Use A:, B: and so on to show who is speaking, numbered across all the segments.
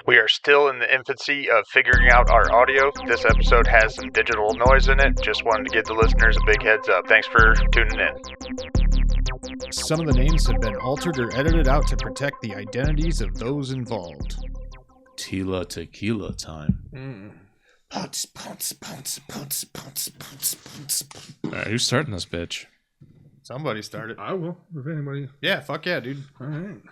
A: We are still in the infancy of figuring out our audio. This episode has some digital noise in it. Just wanted to give the listeners a big heads up. Thanks for tuning in.
B: Some of the names have been altered or edited out to protect the identities of those involved.
C: Tila tequila time.
B: Pounce, pounce, pounce, pounce, pounce, pounce, pounce.
C: All right, who's starting this bitch?
B: Somebody started.
D: I will, if anybody.
B: Yeah, fuck yeah, dude.
D: All right.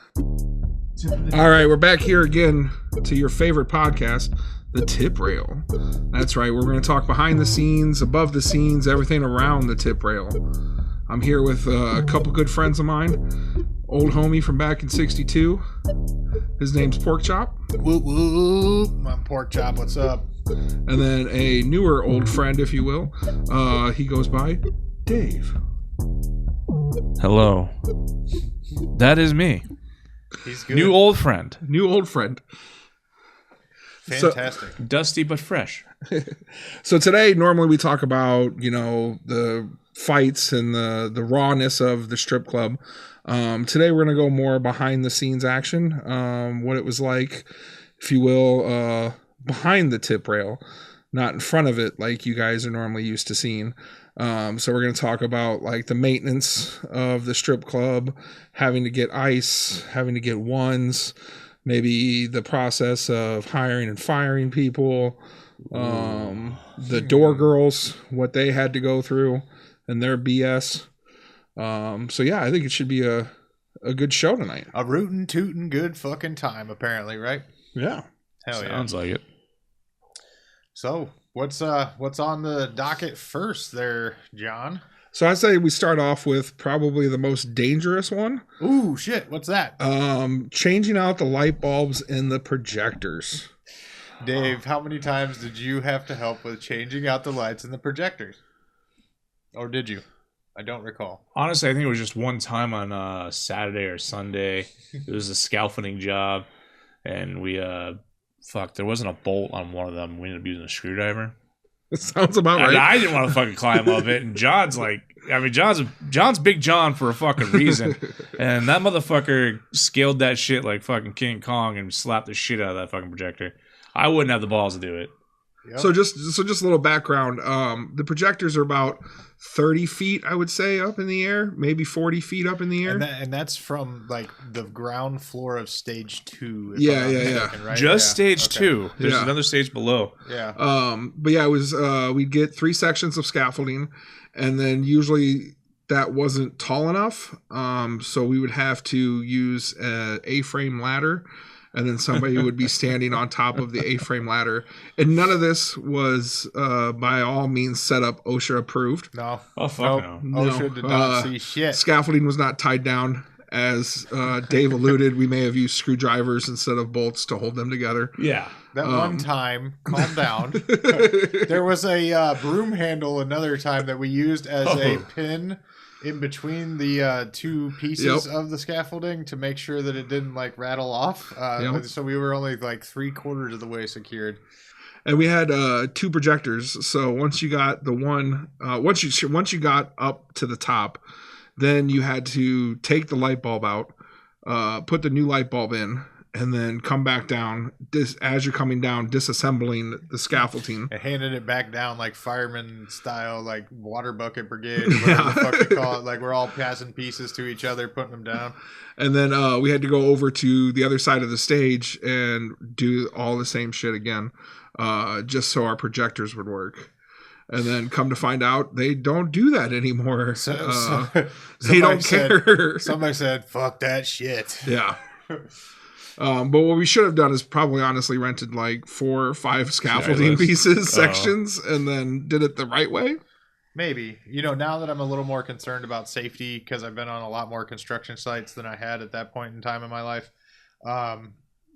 D: All right, we're back here again to your favorite podcast, The Tip Rail. That's right, we're going to talk behind the scenes, above the scenes, everything around the tip rail. I'm here with a couple good friends of mine. Old homie from back in 62. His name's Porkchop.
B: Whoop, whoop. I'm Porkchop, what's up?
D: And then a newer old friend, if you will. He goes by Dave.
C: Hello. That is me.
B: He's good.
C: New old friend.
D: New old friend.
B: Fantastic.
C: Dusty but fresh.
D: So today, normally we talk about, the fights and the rawness of the strip club. Today we're going to go more behind the scenes action. What it was like, if you will, behind the tip rail, not in front of it like you guys are normally used to seeing. So we're going to talk about like the maintenance of the strip club, having to get ice, having to get ones, maybe the process of hiring and firing people, the door girls, what they had to go through and their BS. So yeah, I think it should be a good show tonight.
B: A rootin' tootin' good fucking time, apparently, right?
D: Yeah.
B: Hell yeah.
C: Sounds like it.
B: So, what's on the docket first there, John?
D: So I say we start off with probably the most dangerous one.
B: Ooh, shit. What's that?
D: Changing out the light bulbs in the projectors.
B: Dave, how many times did you have to help with changing out the lights in the projectors? Or did you? I don't recall.
C: Honestly, I think it was just one time on Saturday or Sunday. It was a scaffolding job, and we there wasn't a bolt on one of them. We ended up using a screwdriver.
D: It sounds about right.
C: And I didn't want to fucking climb up it, and John's John's Big Jon for a fucking reason, and that motherfucker scaled that shit like fucking King Kong and slapped the shit out of that fucking projector. I wouldn't have the balls to do it.
B: Yep.
D: So just a little background. The projectors are about 30 feet, I would say, up in the air, maybe 40 feet up in the air.
B: And that's from like the ground floor of stage 2.
D: Yeah.
B: Right?
C: Just stage 2. There's
D: Yeah.
C: another stage below.
B: Yeah.
D: But yeah, it was we'd get 3 sections of scaffolding, and then usually that wasn't tall enough. So we would have to use a A-frame ladder. And then somebody would be standing on top of the A-frame ladder. And none of this was, by all means, set up OSHA approved.
B: No.
C: Oh, fuck no.
B: OSHA did not see shit.
D: Scaffolding was not tied down. As Dave alluded, we may have used screwdrivers instead of bolts to hold them together.
C: Yeah.
B: That one time, calm down. There was a broom handle another time that we used as a pin in between the 2 pieces of the scaffolding to make sure that it didn't like rattle off. So we were only like 3/4 of the way secured.
D: And we had 2 projectors. So once you got the one, once you got up to the top, then you had to take the light bulb out, put the new light bulb in, and then come back down. As you're coming down, disassembling the scaffolding.
B: And handed it back down like fireman style, like water bucket brigade, or whatever the fuck they call it. Like we're all passing pieces to each other, putting them down.
D: And then we had to go over to the other side of the stage and do all the same shit again, just so our projectors would work. And then come to find out, they don't do that anymore. They don't care.
B: Somebody said, fuck that shit.
D: Yeah. But what we should have done is probably honestly rented like 4 or 5 scaffolding sections, and then did it the right way.
B: Maybe. Now that I'm a little more concerned about safety, because I've been on a lot more construction sites than I had at that point in time in my life.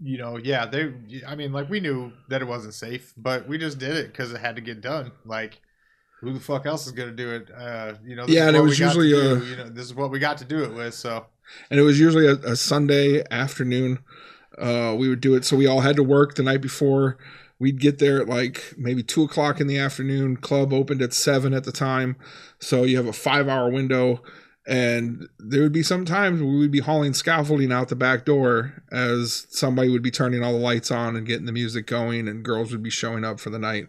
B: We knew that it wasn't safe, but we just did it because it had to get done. Like, who the fuck else is going to do it?
D: And it was usually
B: this is what we got to do it with. So,
D: and it was usually a Sunday afternoon. We would do it. So we all had to work the night before. We'd get there at like maybe 2:00 in the afternoon. Club opened at 7 at the time. So you have a 5-hour window. And there would be some times where we would be hauling scaffolding out the back door as somebody would be turning all the lights on and getting the music going, and girls would be showing up for the night.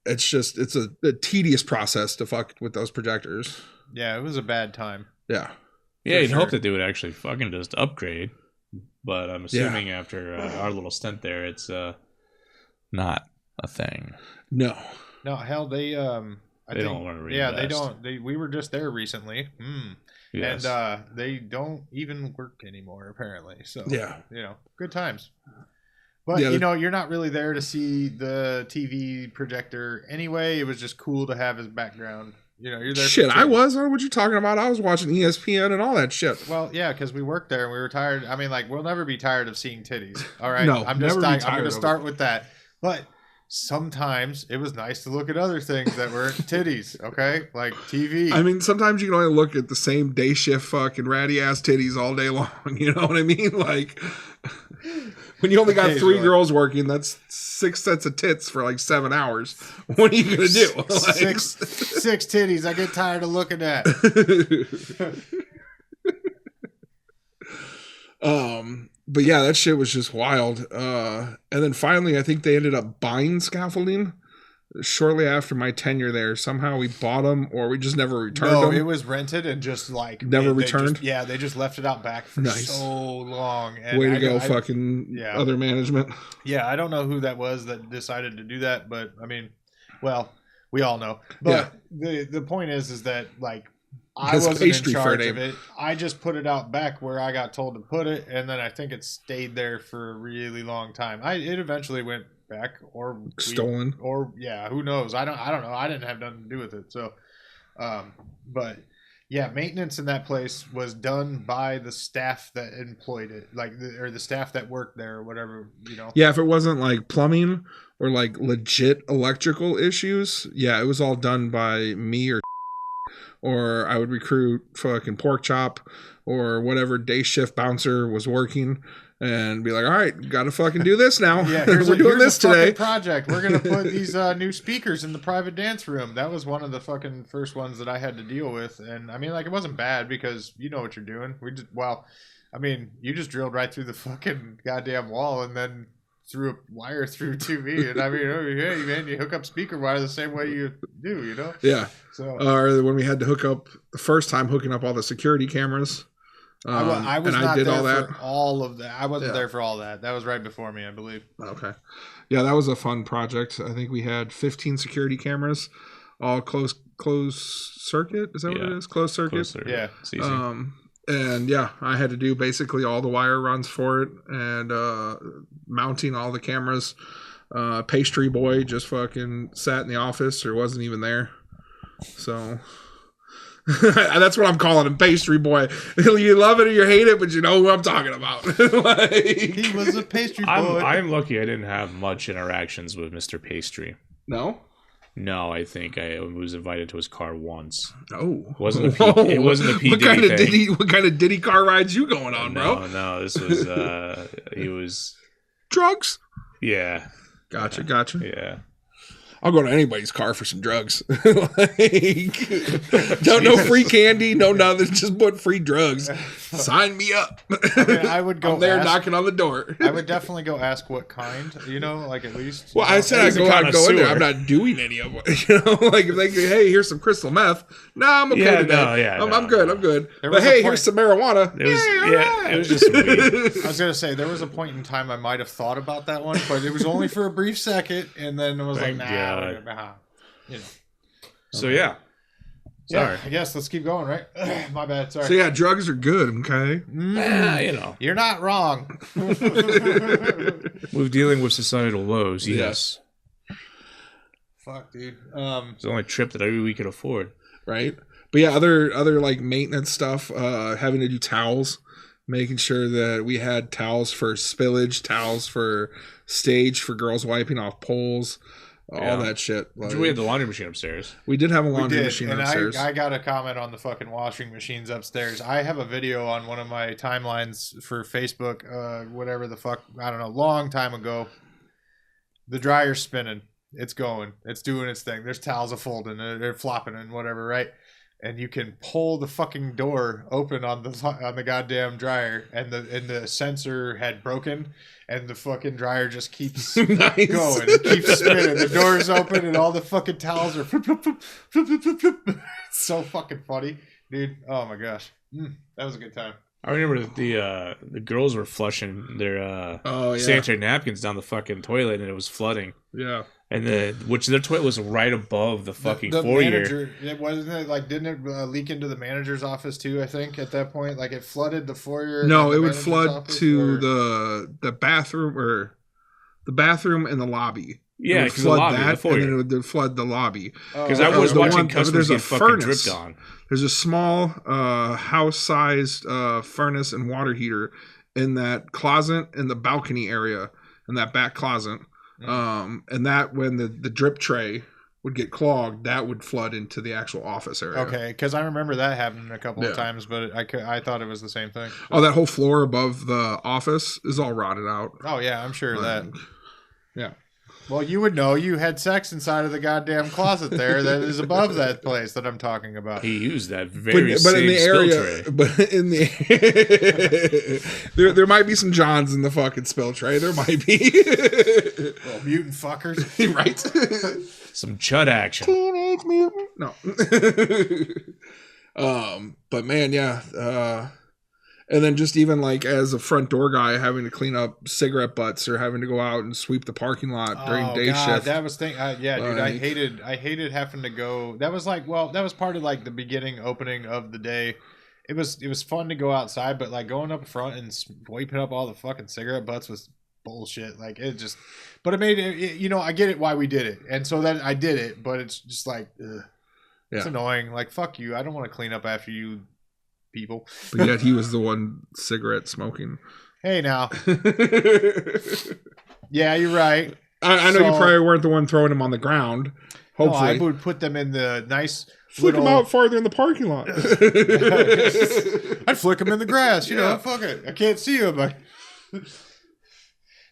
D: It's a tedious process to fuck with those projectors.
B: Yeah, it was a bad time.
D: Yeah.
C: Yeah, you'd hope that they would actually fucking just upgrade. But I'm assuming after our little stint there, it's not a thing.
D: No,
B: hell, they
C: they don't want to reinvest.
B: Yeah, they don't. We were just there recently,
C: Yes.
B: and they don't even work anymore apparently. So
D: yeah,
B: good times. But you're not really there to see the TV projector anyway. It was just cool to have as background. You're there.
D: Shit, I was. What you talking about? I was watching ESPN and all that shit.
B: Well, yeah, because we worked there and we were tired. I mean, like, we'll never be tired of seeing titties. All right,
D: No,
B: I'm
D: never be
B: going
D: tired
B: to
D: of
B: start with that. But sometimes it was nice to look at other things that weren't titties. Okay, like TV.
D: I mean, sometimes you can only look at the same day shift fucking ratty ass titties all day long. You know what I mean? Like, when you only got 3 girls working, that's 6 sets of tits for like 7 hours. What are you gonna do? Like,
B: six titties. I get tired of looking at.
D: But yeah, that shit was just wild. And then finally, I think they ended up buying scaffolding shortly after my tenure there. Somehow we bought them, or we just never returned them.
B: No, it was rented and just like
D: never returned.
B: They just left it out back for so long. And
D: way to go, fucking other management.
B: Yeah, I don't know who that was that decided to do that, but I mean, well, we all know. But the point is that like I wasn't in charge of it. I just put it out back where I got told to put it, and then I think it stayed there for a really long time. It eventually went back or
D: stolen,
B: or who knows? I don't know. I didn't have nothing to do with it. So, but yeah, maintenance in that place was done by the staff that employed it, or the staff that worked there, or whatever.
D: Yeah, if it wasn't like plumbing or like legit electrical issues, it was all done by me or I would recruit fucking Porkchop or whatever day shift bouncer was working and be like, all right, got to fucking do this now.
B: Yeah,
D: we're doing this today.
B: Project. We're going to put these new speakers in the private dance room. That was one of the fucking first ones that I had to deal with. And I mean, like, it wasn't bad because you know what you're doing. You just drilled right through the fucking goddamn wall and then threw a wire through TV. And I mean, hey, man, you hook up speaker wire the same way you do,
D: Yeah.
B: So,
D: or when we had to hook up the first time, hooking up all the security cameras.
B: I was not there for all of that. I wasn't there for all that. That was right before me, I believe.
D: Okay. Yeah, that was a fun project. I think we had 15 security cameras, all closed circuit. Is that what it is? Closed circuit?
C: Closed circuit.
B: Yeah.
C: It's easy.
D: And I had to do basically all the wire runs for it and mounting all the cameras. Pastry boy just fucking sat in the office or wasn't even there. So that's what I'm calling him, pastry boy. You love it or you hate it, but you know who I'm talking about.
B: He was a pastry boy.
C: I'm lucky I didn't have much interactions with Mr. Pastry.
D: No,
C: I think I was invited to his car once.
D: Oh,
C: it wasn't a P.
D: What kind of Diddy car rides you going on, bro?
C: No, this was he was
D: drugs.
C: Yeah,
D: gotcha.
C: Yeah.
D: I'll go to anybody's car for some drugs. No free candy, no nothing. Just put free drugs. Sign me up.
B: I mean, I would go.
D: I'm there knocking on the door.
B: I would definitely go ask what kind. Like at least.
D: Well, I said I'd go in there. I'm not doing any of it. Like if they go, hey, here's some crystal meth. Nah, I'm okay today. I'm good. I'm good. But hey, here's some marijuana.
C: It was just weed.
B: I was gonna say there was a point in time I might have thought about that one, but it was only for a brief second, and then it was like, nah.
C: So yeah. Sorry.
B: I guess let's keep going, right? My bad. Sorry.
D: So drugs are good, okay?
B: You're not wrong.
C: We're dealing with societal woes, yes.
B: Fuck, dude.
C: It's the only trip that we could afford.
D: Right? But yeah, other like maintenance stuff, having to do towels, making sure that we had towels for spillage, towels for stage for girls wiping off poles. All that shit.
C: Like, we had the laundry machine upstairs.
D: We did have a laundry machine upstairs.
B: I got a comment on the fucking washing machines upstairs. I have a video on one of my timelines for Facebook, whatever the fuck, I don't know, long time ago. The dryer's spinning. It's going. It's doing its thing. There's towels a folding. They're flopping and whatever, right? and you can pull the fucking door open on the goddamn dryer, and the sensor had broken, and the fucking dryer just keeps going. It keeps spinning. The door is open, and all the fucking towels are flip, flip, flip, flip, flip, flip, flip. It's so fucking funny, dude. Oh my gosh, that was a good time.
C: I remember the girls were flushing their sanitary napkins down the fucking toilet, and it was flooding.
D: Yeah.
C: And their toilet was right above the fucking
B: the
C: foyer.
B: Manager, didn't it leak into the manager's office too? I think at that point, like it flooded the foyer.
D: No, it would flood to the bathroom or the bathroom and the lobby.
C: Yeah, because the lobby, the foyer.
D: And then it would flood the lobby.
C: Because I was watching customers get fucking dripped on.
D: There's a small house-sized furnace and water heater in that closet in the balcony area, in that back closet. And that when the drip tray would get clogged, that would flood into the actual office area.
B: Okay, because I remember that happening a couple of times, but I thought it was the same thing. So.
D: Oh, that whole floor above the office is all rotted out.
B: Oh, yeah, I'm sure of that.
D: Yeah.
B: Well, you would know. You had sex inside of the goddamn closet there that is above that place that I'm talking about.
C: He used that very
D: but in the area,
C: tray.
D: But in the there might be some Johns in the fucking spill tray. There might be.
B: Well, mutant fuckers.
D: Right.
C: Some chud action.
D: Teenage mutant. No. But man, yeah. And then just even like as a front door guy, having to clean up cigarette butts or having to go out and sweep the parking lot during day shift.
B: That was dude. I hated having to go. That was that was part of like the opening of the day. It was fun to go outside, but like going up front and sweeping up all the fucking cigarette butts was bullshit. Like it just, but it made it. I get it why we did it, and so then I did it. But it's just like, it's annoying. Like fuck you. I don't want to clean up after you. People,
D: but yet he was the one cigarette smoking.
B: Hey, now, yeah, you're right.
D: I know you probably weren't the one throwing them on the ground. Hopefully,
B: no, I would put them in the nice.
D: Flick them out farther in the parking lot.
B: I'd flick them in the grass. Fuck it. I can't see them. But...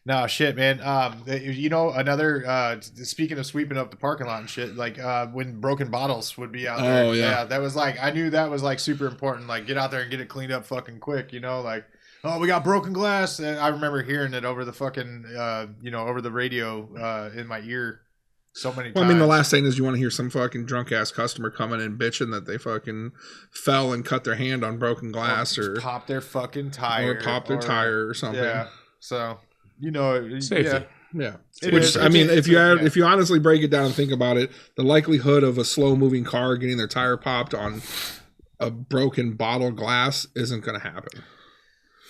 B: No shit, man. Another speaking of sweeping up the parking lot and shit, like when broken bottles would be out there.
D: Oh yeah,
B: that was like I knew that was like super important. Like get out there and get it cleaned up fucking quick. Like we got broken glass. And I remember hearing it over the fucking over the radio in my ear so many times.
D: Well, I mean, the last thing is you want to hear some fucking drunk ass customer coming in bitching that they fucking fell and cut their hand on broken glass or
B: pop their fucking tire
D: or something.
B: Yeah, so.
C: Safety.
D: Yeah. If you honestly break it down and think about it, the likelihood of a slow moving car getting their tire popped on a broken bottle glass isn't going to happen.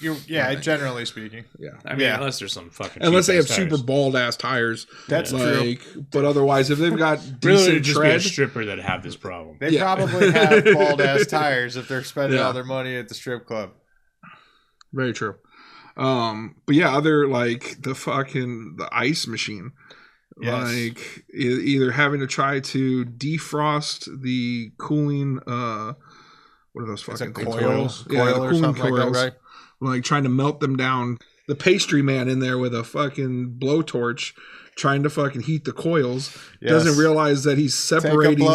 B: Generally speaking.
C: Yeah. I mean, unless there's some fucking
D: unless they have
C: tires.
D: super bald ass tires.
B: That's true.
D: But otherwise, if they've got
C: really
D: decent
C: just
D: tread,
C: be a stripper that have this problem.
B: They probably have bald ass tires if they're spending all their money at the strip club.
D: Very true. But yeah, other like the ice machine, like either having to try to defrost the cooling, what are those fucking things?
B: Coils,
D: the cooling
B: coils, like that, right?
D: Like trying to melt them down. The pastry man in there with a fucking blowtorch, trying to fucking heat the coils, doesn't realize that he's separating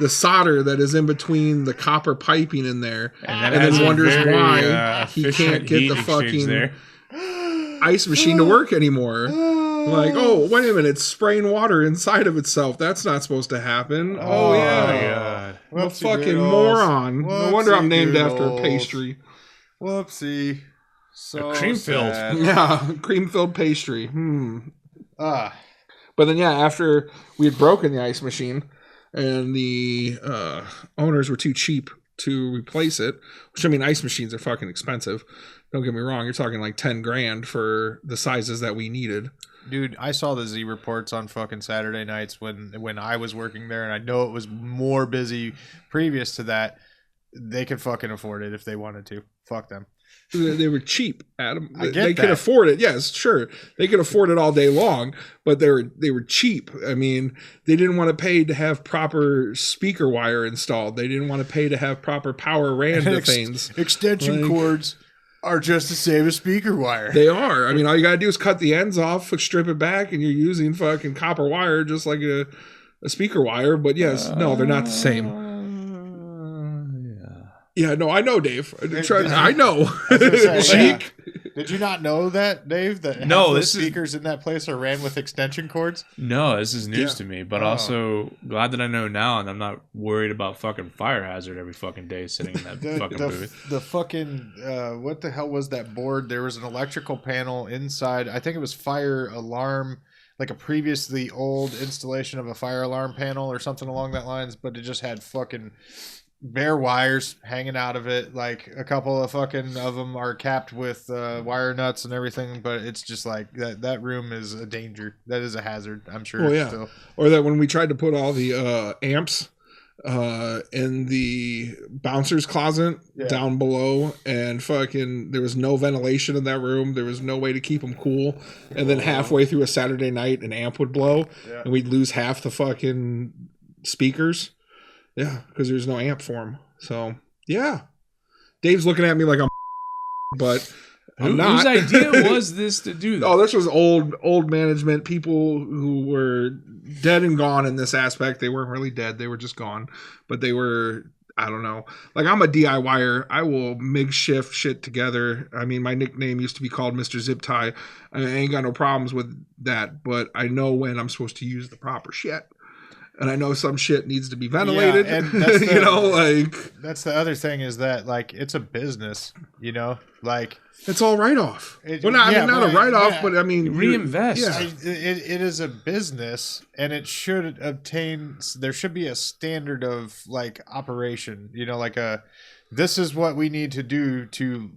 D: the solder that is in between the copper piping in there, and then wonders why he can't get the fucking ice machine to work anymore. Like, oh, wait a minute, it's spraying water inside of itself. That's not supposed to happen. Oh yeah. What a fucking moron. No wonder I'm named after a pastry.
B: Whoopsie. So
C: a cream filled.
D: Yeah, cream filled pastry. But then after we had broken the ice machine, and the owners were too cheap to replace it. Which, I mean, ice machines are fucking expensive. Don't get me wrong. You're talking like $10,000 for the sizes that we needed.
B: Dude, I saw the Z reports on fucking Saturday nights when I was working there, and I know it was more busy previous to that. They could fucking afford it if they wanted to. Fuck them.
D: They were cheap, Adam.
B: They
D: could afford it. Yes, sure. They could afford it all day long, but they were cheap. I mean, they didn't want to pay to have proper speaker wire installed. They didn't want to pay to have proper power ran to things.
B: Extension cords are just the same as speaker wire.
D: They are. I mean, all you gotta do is cut the ends off, strip it back, and you're using fucking copper wire just like a speaker wire. But yes, no, they're not the same. Yeah, no, I know, Dave. I know.
B: I was gonna say, yeah.
D: Cheek.
B: Did you not know that, Dave? That
C: No,
B: half the
C: this is-
B: speakers in that place are ran with extension cords.
C: No, this is news
D: Yeah.
C: to me, but
B: Oh.
C: also glad that I know now, and I'm not worried about fucking fire hazard every fucking day sitting in that fucking booth.
B: The fucking what the hell was that board? There was an electrical panel inside. I think it was fire alarm, like a previously old installation of a fire alarm panel or something along that lines, but it just had fucking bare wires hanging out of it. Like a couple of fucking of them are capped with wire nuts and everything, but it's just like that room is a danger. That is a hazard, I'm sure.
D: Oh, yeah.
B: Still.
D: Or that when we tried to put all the amps in the bouncer's closet down below, and fucking there was no ventilation in that room. There was no way to keep them cool. And then halfway through a Saturday night, an amp would blow, and we'd lose half the fucking speakers. Yeah, because there's no amp for them. So, yeah. Dave's looking at me like I'm but I'm not.
C: Whose idea was this to do this?
D: Oh, this was old management, people who were dead and gone in this aspect. They weren't really dead. They were just gone. But they were, I don't know. Like, I'm a DIYer. I will makeshift shit together. I mean, my nickname used to be called Mr. Zip Tie. I ain't got no problems with that, but I know when I'm supposed to use the proper shit. And I know some shit needs to be ventilated.
B: Yeah, and that's the,
D: you know, like,
B: that's the other thing is that, like, it's a business, you know, like,
D: it's all write-off. Well, not a write-off, but I mean,
C: reinvest.
D: Yeah.
B: It is a business, and it should obtain. There should be a standard of like operation. You know, like this is what we need to do to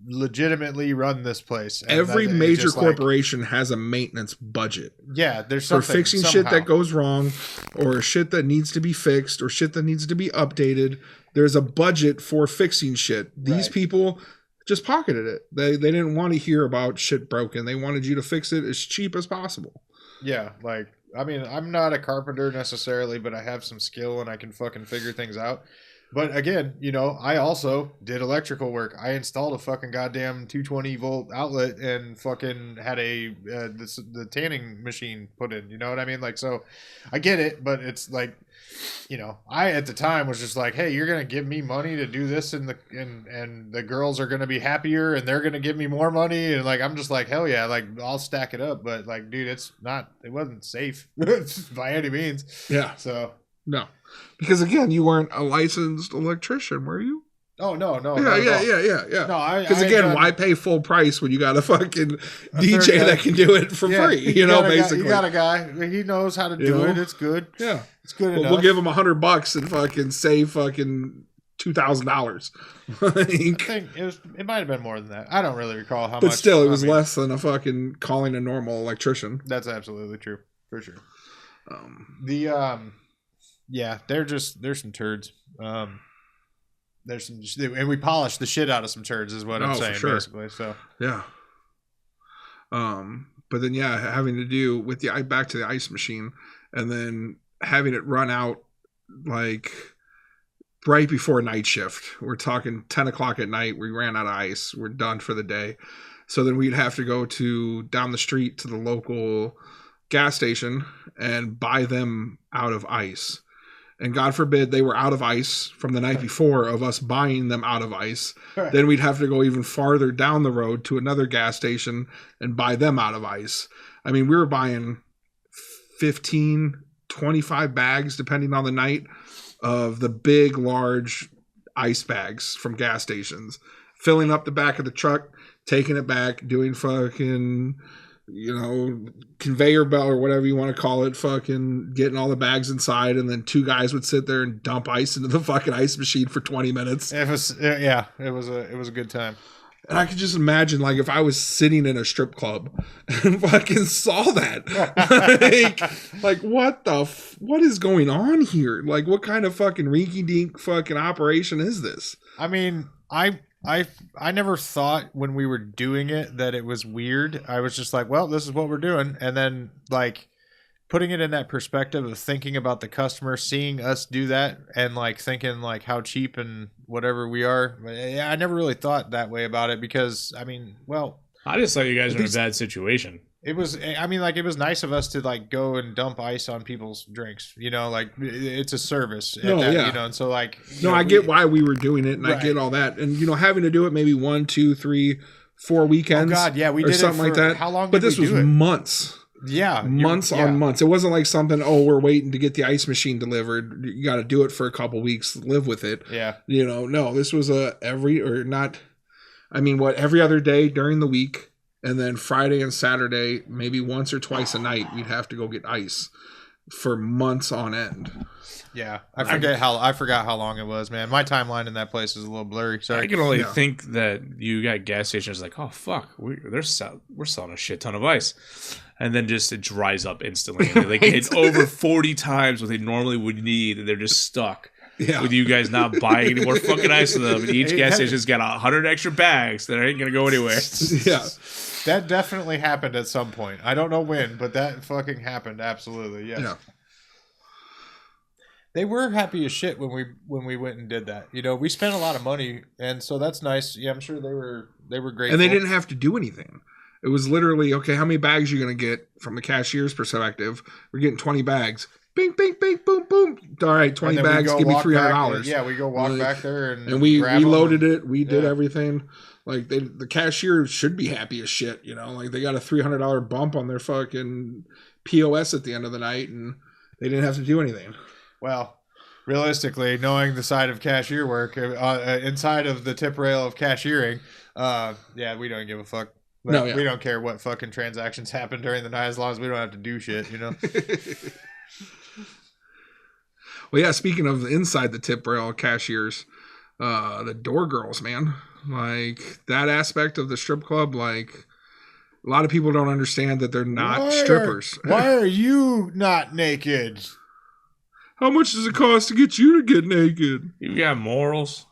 B: legitimately run this place. And
D: every major corporation has a maintenance budget.
B: Yeah, there's
D: for fixing shit that goes wrong, or shit that needs to be fixed, or shit that needs to be updated. There's a budget for fixing shit. These people just pocketed it. They didn't want to hear about shit broken. They wanted you to fix it as cheap as possible.
B: Yeah, like, I mean, I'm not a carpenter necessarily, but I have some skill and I can fucking figure things out. But again, you know, I also did electrical work. I installed a fucking goddamn 220 volt outlet and fucking had the tanning machine put in. You know what I mean? Like, so I get it, but it's like, you know, I at the time was just like, hey, you're gonna give me money to do this, and the girls are gonna be happier, and they're gonna give me more money, and like I'm just like, hell yeah, like I'll stack it up, but like, dude, it wasn't safe by any means.
D: Yeah.
B: So
D: no, because again, you weren't a licensed electrician, were you?
B: Oh no.
D: Yeah.
B: No,
D: because again, why pay full price when you got a fucking DJ that can do it for free? You know, basically,
B: you got a guy. He knows how to do it. It's good.
D: Yeah,
B: it's good enough.
D: We'll give him $100 and fucking save fucking $2,000.
B: I think it might have been more than that. I don't really recall how much.
D: But still, it was less than a fucking calling a normal electrician.
B: That's absolutely true, for sure. There's some turds. There's some, and we polished the shit out of some turds, is what I'm saying, for sure. Basically. So
D: yeah. But then having to do with back to the ice machine, and then having it run out like right before night shift. We're talking 10 o'clock at night. We ran out of ice. We're done for the day. So then we'd have to go down the street to the local gas station and buy them out of ice. And God forbid they were out of ice from the night before of us buying them out of ice. Right. Then we'd have to go even farther down the road to another gas station and buy them out of ice. I mean, we were buying 15, 25 bags, depending on the night, of the big, large ice bags from gas stations, filling up the back of the truck, taking it back, doing fucking, you know, conveyor belt or whatever you want to call it, fucking getting all the bags inside, and then two guys would sit there and dump ice into the fucking ice machine for 20 minutes.
B: It was a good time.
D: And I could just imagine, like, if I was sitting in a strip club and fucking saw that, like what is going on here? Like, what kind of fucking rinky-dink fucking operation is this?
B: I mean, I never thought when we were doing it that it was weird. I was just like, well, this is what we're doing. And then, like, putting it in that perspective of thinking about the customer, seeing us do that, and like thinking like how cheap and whatever we are. I never really thought that way about it because, I mean, well,
C: I just thought you guys were in a bad situation.
B: It was, I mean, like, it was nice of us to, like, go and dump ice on people's drinks, you know, like, it's a service, you know, and so, like...
D: No, I get why we were doing it, and I get all that, and, you know, having to do it maybe 1, 2, 3, 4 weekends.
B: Oh, God, yeah, we did
D: something
B: it
D: like that.
B: How long
D: but
B: did
D: this
B: we do
D: was
B: it?
D: months.
B: Yeah.
D: Months on months. It wasn't like something, oh, we're waiting to get the ice machine delivered. You got to do it for a couple weeks, live with it.
B: Yeah.
D: You know, no, this was every other day during the week. And then Friday and Saturday, maybe once or twice a night, we'd have to go get ice for months on end.
B: Yeah, I forgot how long it was, man. My timeline in that place is a little blurry. Sorry,
C: I can only think that you got gas stations like, oh fuck, we're selling a shit ton of ice, and then just it dries up instantly. And like it's over 40 times what they normally would need, and they're just stuck. Yeah. With you guys not buying any more fucking ice to them, and each gas station's got 100 extra bags that ain't gonna go anywhere.
B: Yeah, that definitely happened at some point. I don't know when, but that fucking happened. Absolutely, yes. Yeah. They were happy as shit when we went and did that. You know, we spent a lot of money, and so that's nice. Yeah, I'm sure they were grateful.
D: And they didn't have to do anything. It was literally, okay, how many bags are you gonna get from the cashier's perspective? We're getting 20 bags. Bing, bing, bing, boom, boom. All right, 20 bags, give me $300.
B: Yeah, we go walk back there and
D: we loaded it. We did everything. Like the cashier should be happy as shit, you know. Like they got a $300 bump on their fucking POS at the end of the night, and they didn't have to do anything.
B: Well, realistically, knowing the side of cashier work, inside of the tip rail of cashiering, we don't give a fuck. We don't care what fucking transactions happen during the night as long as we don't have to do shit, you know.
D: Well, yeah, speaking of inside the tip rail cashiers, the door girls, man. Like, that aspect of the strip club, like, a lot of people don't understand that they're not strippers.
B: Why are you not naked?
D: How much does it cost to get you to get naked?
C: You got morals.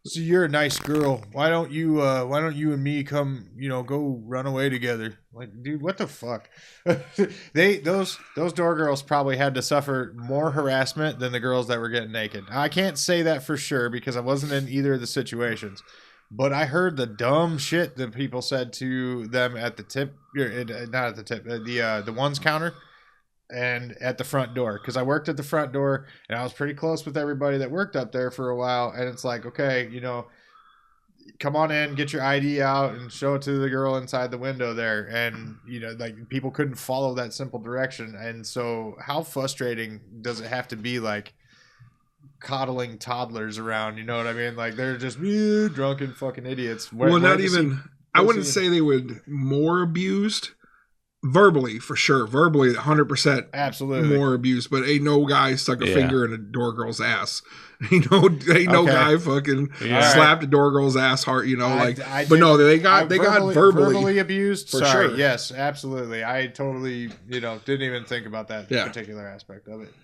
B: So you're a nice girl. Why don't you and me come, you know, go run away together? Like, dude, what the fuck? those door girls probably had to suffer more harassment than the girls that were getting naked. I can't say that for sure because I wasn't in either of the situations. But I heard the dumb shit that people said to them at the tip, not at the tip, the ones counter. And at the front door, because I worked at the front door and I was pretty close with everybody that worked up there for a while. And it's like, okay, you know, come on in, get your ID out and show it to the girl inside the window there. And, you know, like people couldn't follow that simple direction. And so how frustrating does it have to be, like coddling toddlers around? You know what I mean? Like they're just drunken fucking idiots.
D: Well, not even, I wouldn't say they would more abused. Verbally, for sure. Verbally, 100%.
B: Absolutely.
D: More abuse. But ain't no guy stuck a finger in a door girl's ass. Ain't no guy fucking slapped a door girl's ass hard, you know, but no, they got verbally
B: abused.
D: For
B: Sorry.
D: sure.
B: Yes, absolutely. I totally, you know, didn't even think about that particular aspect of it.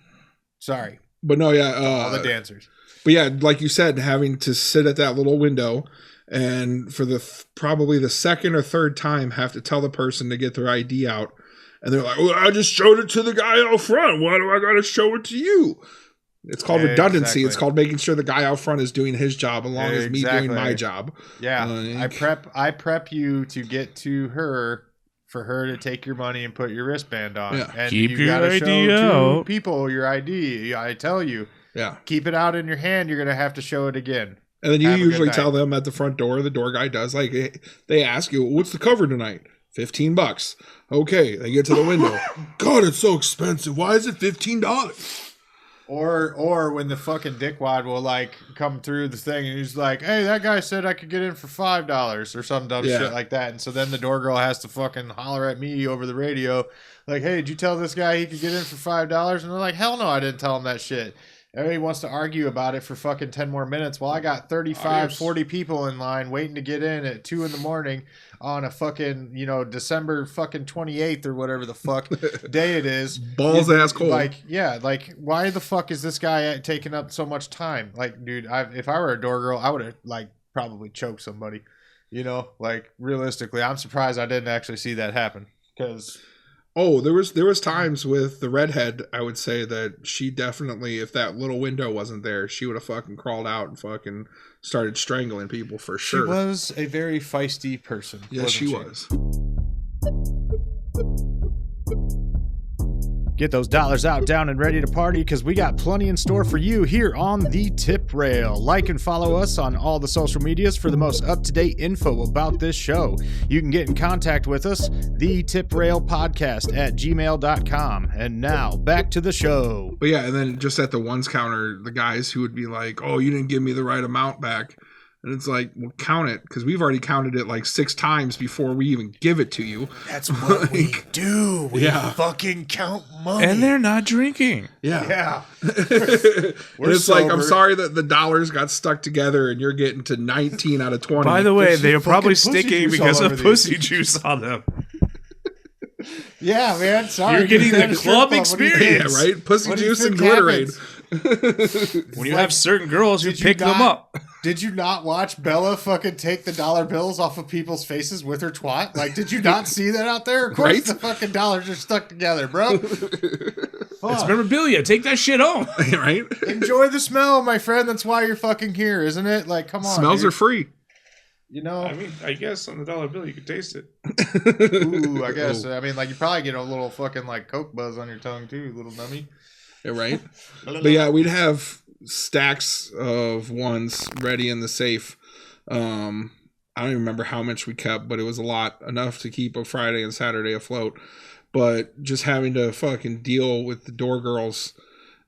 B: Sorry.
D: But no,
B: all the dancers.
D: But yeah, like you said, having to sit at that little window and for probably the second or third time have to tell the person to get their ID out. And they're like, well, I just showed it to the guy out front. Why do I got to show it to you? It's called redundancy. Exactly. It's called making sure the guy out front is doing his job along as me doing my job.
B: Yeah. I prep you to get to her for her to take your money and put your wristband on. Yeah. And
C: keep
B: you
C: your
B: gotta
C: ID
B: show
C: out.
B: People your ID. I tell you.
D: Yeah.
B: Keep it out in your hand. You're going to have to show it again.
D: And then you usually tell them at the front door, the door guy does, like, they ask you, what's the cover tonight? $15. Okay, they get to the window. God, it's so expensive. Why is it $15?
B: Or when the fucking dickwad will, like, come through the thing and he's like, hey, that guy said I could get in for $5 or some dumb shit like that. And so then the door girl has to fucking holler at me over the radio, like, hey, did you tell this guy he could get in for $5? And they're like, hell no, I didn't tell him that shit. Everybody wants to argue about it for fucking 10 more minutes. Well, I got 35, 40 people in line waiting to get in at 2 a.m. on a fucking, you know, December fucking 28th or whatever the fuck day it is.
D: Balls ass cold.
B: Like, yeah, like, why the fuck is this guy taking up so much time? Like, dude, if I were a door girl, I would have, like, probably choked somebody. You know, like, realistically, I'm surprised I didn't actually see that happen. Because...
D: Oh, there was times with the redhead, I would say that she definitely, if that little window wasn't there, she would have fucking crawled out and fucking started strangling people for sure.
B: She was a very feisty person.
D: Yes, she was.
B: Get those dollars out, down, and ready to party, because we got plenty in store for you here on the Tip Rail. Like and follow us on all the social medias for the most up-to-date info about this show. You can get in contact with us, the Tip Rail Podcast at gmail.com. And now, back to the show.
D: But yeah, and then just at the ones counter, the guys who would be like, oh, you didn't give me the right amount back. And it's like, well, count it, because we've already counted it like 6 times before we even give it to you.
B: That's what we do. We fucking count money.
C: And they're not drinking.
D: Yeah. It's like, I'm sorry that the dollars got stuck together and you're getting to 19 out of 20.
C: By the way, they're probably
B: pussy
C: sticking
B: juice
C: because
B: all
C: of
B: over
C: pussy juice on them.
B: Yeah, man. Sorry.
C: You're getting the club experience.
D: Yeah, right? Pussy juice and glitterade.
C: When you have certain girls who pick them up.
B: Did you not watch Bella fucking take the dollar bills off of people's faces with her twat? Like, did you not see that out there? Of course,
D: Right?
B: the fucking dollars are stuck together, bro.
C: It's memorabilia. Take that shit home.
D: Right?
B: Enjoy the smell, my friend. That's why you're fucking here, isn't it? Like, come on.
D: Smells
B: dude.
D: are free.
B: You know?
C: I mean, I guess on the dollar bill you could taste it.
B: Ooh, I guess. I mean, like, you probably get a little fucking, like, Coke buzz on your tongue, too, little dummy.
D: Yeah, right? But yeah, we'd have stacks of ones ready in the safe. I don't even remember how much we kept, but it was a lot, enough to keep a Friday and Saturday afloat. But just having to fucking deal with the door girls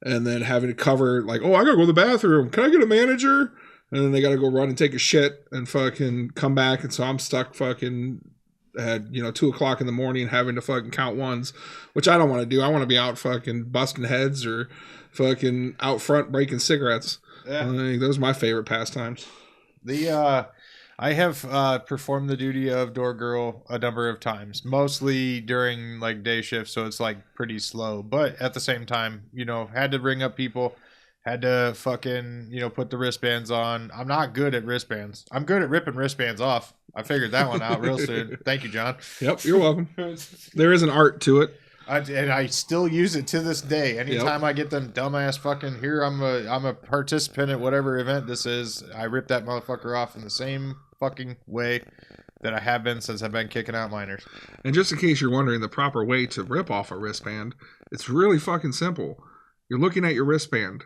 D: and then having to cover, like, oh, I gotta go to the bathroom. Can I get a manager? And then they gotta go run and take a shit and fucking come back. And so I'm stuck fucking at 2 o'clock in the morning having to fucking count ones, which I don't want to do. I want to be out fucking busting heads or fucking out front breaking cigarettes.
B: Yeah.
D: Those are my favorite pastimes.
B: I have performed the duty of door girl a number of times, mostly during like day shifts, so it's like pretty slow. But at the same time, had to ring up people, had to fucking put the wristbands on. I'm not good at wristbands. I'm good at ripping wristbands off. I figured that one out real soon. Thank you, John.
D: Yep, you're welcome. There is an art to it.
B: And I still use it to this day. Anytime I get them dumbass fucking here, I'm a participant at whatever event this is. I rip that motherfucker off in the same fucking way that I have been since I've been kicking out minors.
D: And just in case you're wondering the proper way to rip off a wristband, it's really fucking simple. You're looking at your wristband.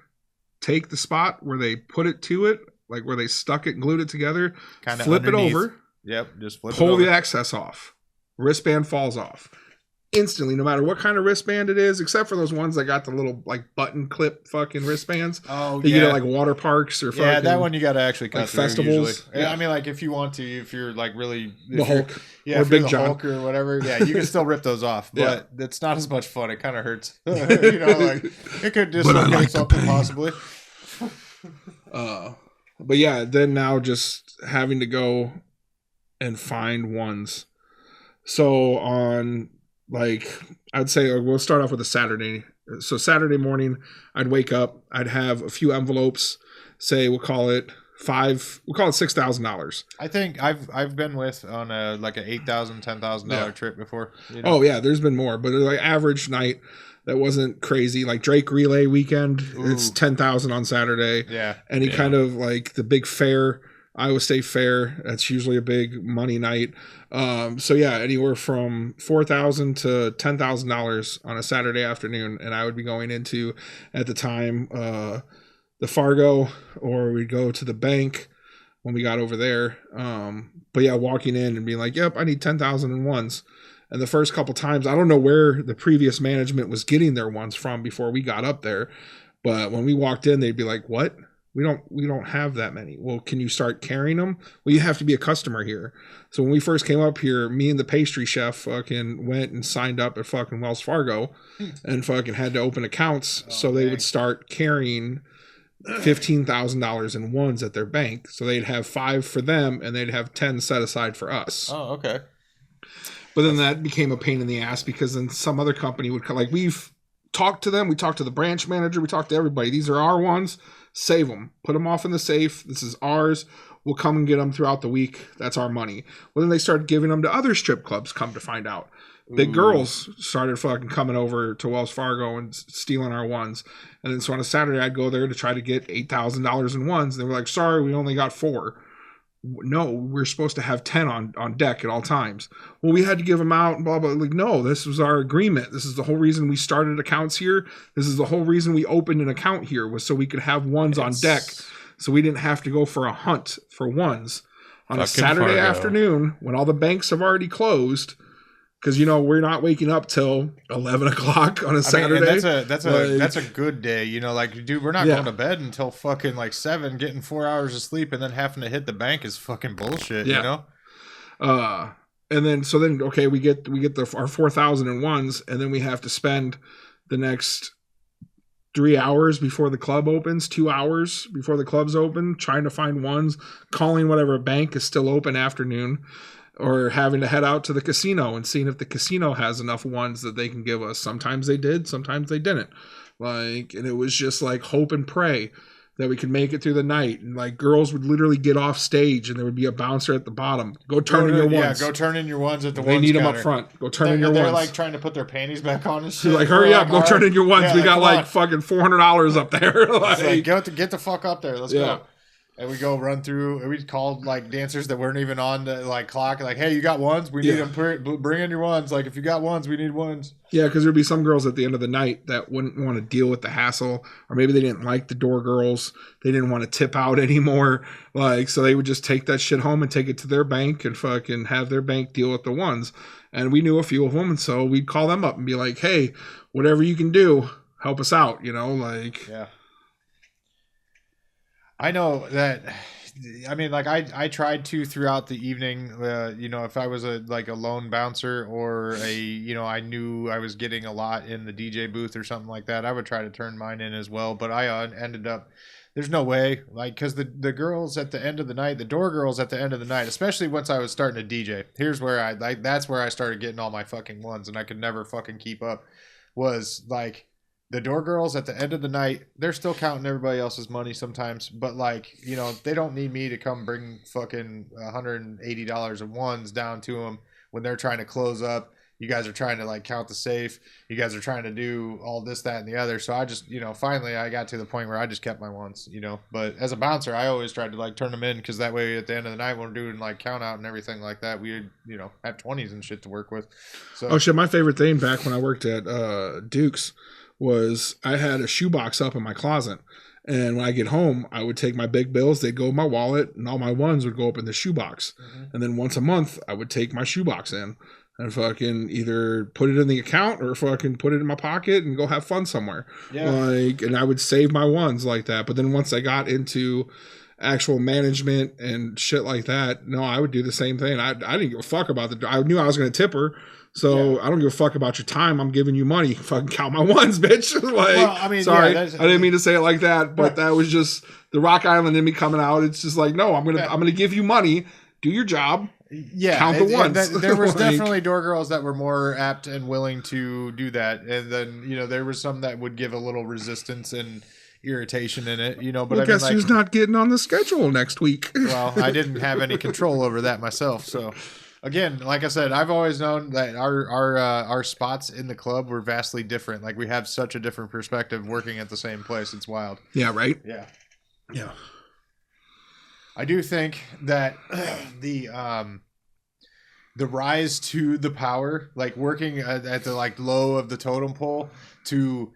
D: Take the spot where they put it to it, like where they stuck it and glued it together.
B: Kinda
D: flip
B: underneath.
D: it over.
B: Yep, just flip it
D: pull
B: over.
D: the excess off. Wristband falls off instantly, no matter what kind of wristband it is, except for those ones that got the little like button clip fucking wristbands.
B: Oh,
D: that
B: yeah.
D: you get at, like water parks or fucking,
B: that one you got to actually cut
D: like
B: through
D: festivals.
B: Usually. Yeah, I mean, like if you want to, if you're like really
D: The Hulk
B: or
D: or
B: if you're
D: Big
B: the
D: Jon.
B: Hulk or whatever, yeah, you can still rip those off,
D: Yeah.
B: but it's not as much fun. It kind of hurts. Like it could dislocate
D: like the
B: something
D: pain.
B: possibly.
D: But yeah, then now just having to go and find ones. So on, like, I'd say we'll start off with a Saturday. So Saturday morning, I'd wake up, I'd have a few envelopes, say we'll call it $6,000.
B: I think I've been with on a like a $8,000, $10,000 trip before.
D: Oh yeah, there's been more, but like average night that wasn't crazy. Like Drake Relay weekend, it's 10,000 on Saturday.
B: Yeah.
D: Any kind of like the big fair, Iowa State Fair, that's usually a big money night. So yeah, anywhere from $4,000 to $10,000 on a Saturday afternoon, and I would be going into at the time the Fargo, or we'd go to the bank when we got over there. But yeah, walking in and being like, "Yep, I need 10,000 in ones." And the first couple times, I don't know where the previous management was getting their ones from before we got up there, but when we walked in, they'd be like, "What? We don't have that many." Well, can you start carrying them? Well, you have to be a customer here. So when we first came up here, me and the pastry chef fucking went and signed up at fucking Wells Fargo and fucking had to open accounts so they would start carrying $15,000 in ones at their bank. So they'd have 5 for them and they'd have 10 set aside for us.
B: Oh, okay.
D: But then that became a pain in the ass because then some other company would come. Like, we've talked to them. We talked to the branch manager. We talked to everybody. These are our ones. Save them. Put them off in the safe. This is ours. We'll come and get them throughout the week. That's our money. Well, then they started giving them to other strip clubs, come to find out. Big girls started fucking coming over to Wells Fargo and stealing our ones. And then so on a Saturday, I'd go there to try to get $8,000 in ones. And they were like, sorry, we only got 4. No, we're supposed to have 10 on deck at all times. Well, we had to give them out and blah, blah. Like, no, this was our agreement. This is the whole reason we started accounts here. This is the whole reason we opened an account here, was so we could have ones on deck. So we didn't have to go for a hunt for ones on a Saturday afternoon when all the banks have already closed. Because, you know, we're not waking up till 11 o'clock on a Saturday.
B: That's a good day. You know, like, dude, we're not going to bed until fucking like 7, getting 4 hours of sleep, and then having to hit the bank is fucking bullshit, you know?
D: And then, okay, we get our 4,000 in ones, and then we have to spend the next 3 hours before the club opens, 2 hours before the club's open, trying to find ones, calling whatever bank is still open afternoon. Or having to head out to the casino and seeing if the casino has enough ones that they can give us. Sometimes they did, sometimes they didn't. Like, and it was just like hope and pray that we could make it through the night. And like girls would literally get off stage and there would be a bouncer at the bottom. Go turn in your ones.
B: Yeah, go turn in your ones at the ones.
D: They need
B: counter.
D: them up front. Go turn in your ones.
B: They're like trying to put their panties back on and shit.
D: Like, hurry up, go turn in your ones. We got like fucking $400 up there.
B: Like, get the fuck up there. Let's go. And we go run through, and we called like dancers that weren't even on the like clock. Like, hey, you got ones? We need them. Bring in your ones. Like, if you got ones, we need ones.
D: Yeah, because there'd be some girls at the end of the night that wouldn't want to deal with the hassle, or maybe they didn't like the door girls. They didn't want to tip out anymore. Like, so they would just take that shit home and take it to their bank and fucking have their bank deal with the ones. And we knew a few of them, and so we'd call them up and be like, hey, whatever you can do, help us out. You know, like
B: I know that. I mean, like I tried to throughout the evening. You know, if I was a lone bouncer or I knew I was getting a lot in the DJ booth or something like that, I would try to turn mine in as well. But I ended up. There's no way, like, because the girls at the end of the night, the door girls at the end of the night, especially once I was starting to DJ. Here's where that's where I started getting all my fucking ones, and I could never fucking keep up. Was like. The door girls at the end of the night, they're still counting everybody else's money sometimes, but like, you know, they don't need me to come bring fucking $180 of ones down to them when they're trying to close up. You guys are trying to like count the safe. You guys are trying to do all this, that, and the other. So I just, you know, finally I got to the point where I just kept my ones, you know, but as a bouncer, I always tried to like turn them in because that way at the end of the night when we're doing like count out and everything like that, we would, you know, have 20s and shit to work with. So,
D: oh shit, my favorite thing back when I worked at Duke's was I had a shoebox up in my closet, and when I get home I would take my big bills, they'd go in my wallet, and all my ones would go up in the shoebox. And then once a month I would take my shoebox in and fucking either put it in the account or fucking put it in my pocket and go have fun somewhere. Like, and I would save my ones like that. But then once I got into actual management and shit like that, no, I would do the same thing. I didn't give a fuck about I knew I was going to tip her. So I don't give a fuck about your time. I'm giving you money. Fucking count my ones, bitch. Like, well, I mean, sorry, I didn't mean to say it like that, but that was just the Rock Island in me coming out. It's just like, no, I'm gonna give you money. Do your job.
B: Yeah,
D: count the ones.
B: There was definitely door girls that were more apt and willing to do that, and then you know there was some that would give a little resistance and irritation in it, you know. But
D: well, I guess who's not getting on the schedule next week?
B: Well, I didn't have any control over that myself, so. Again, like I said, I've always known that our spots in the club were vastly different. Like we have such a different perspective working at the same place. It's wild.
D: Yeah, right?
B: Yeah. I do think that the rise to the power, like working at the like low of the totem pole to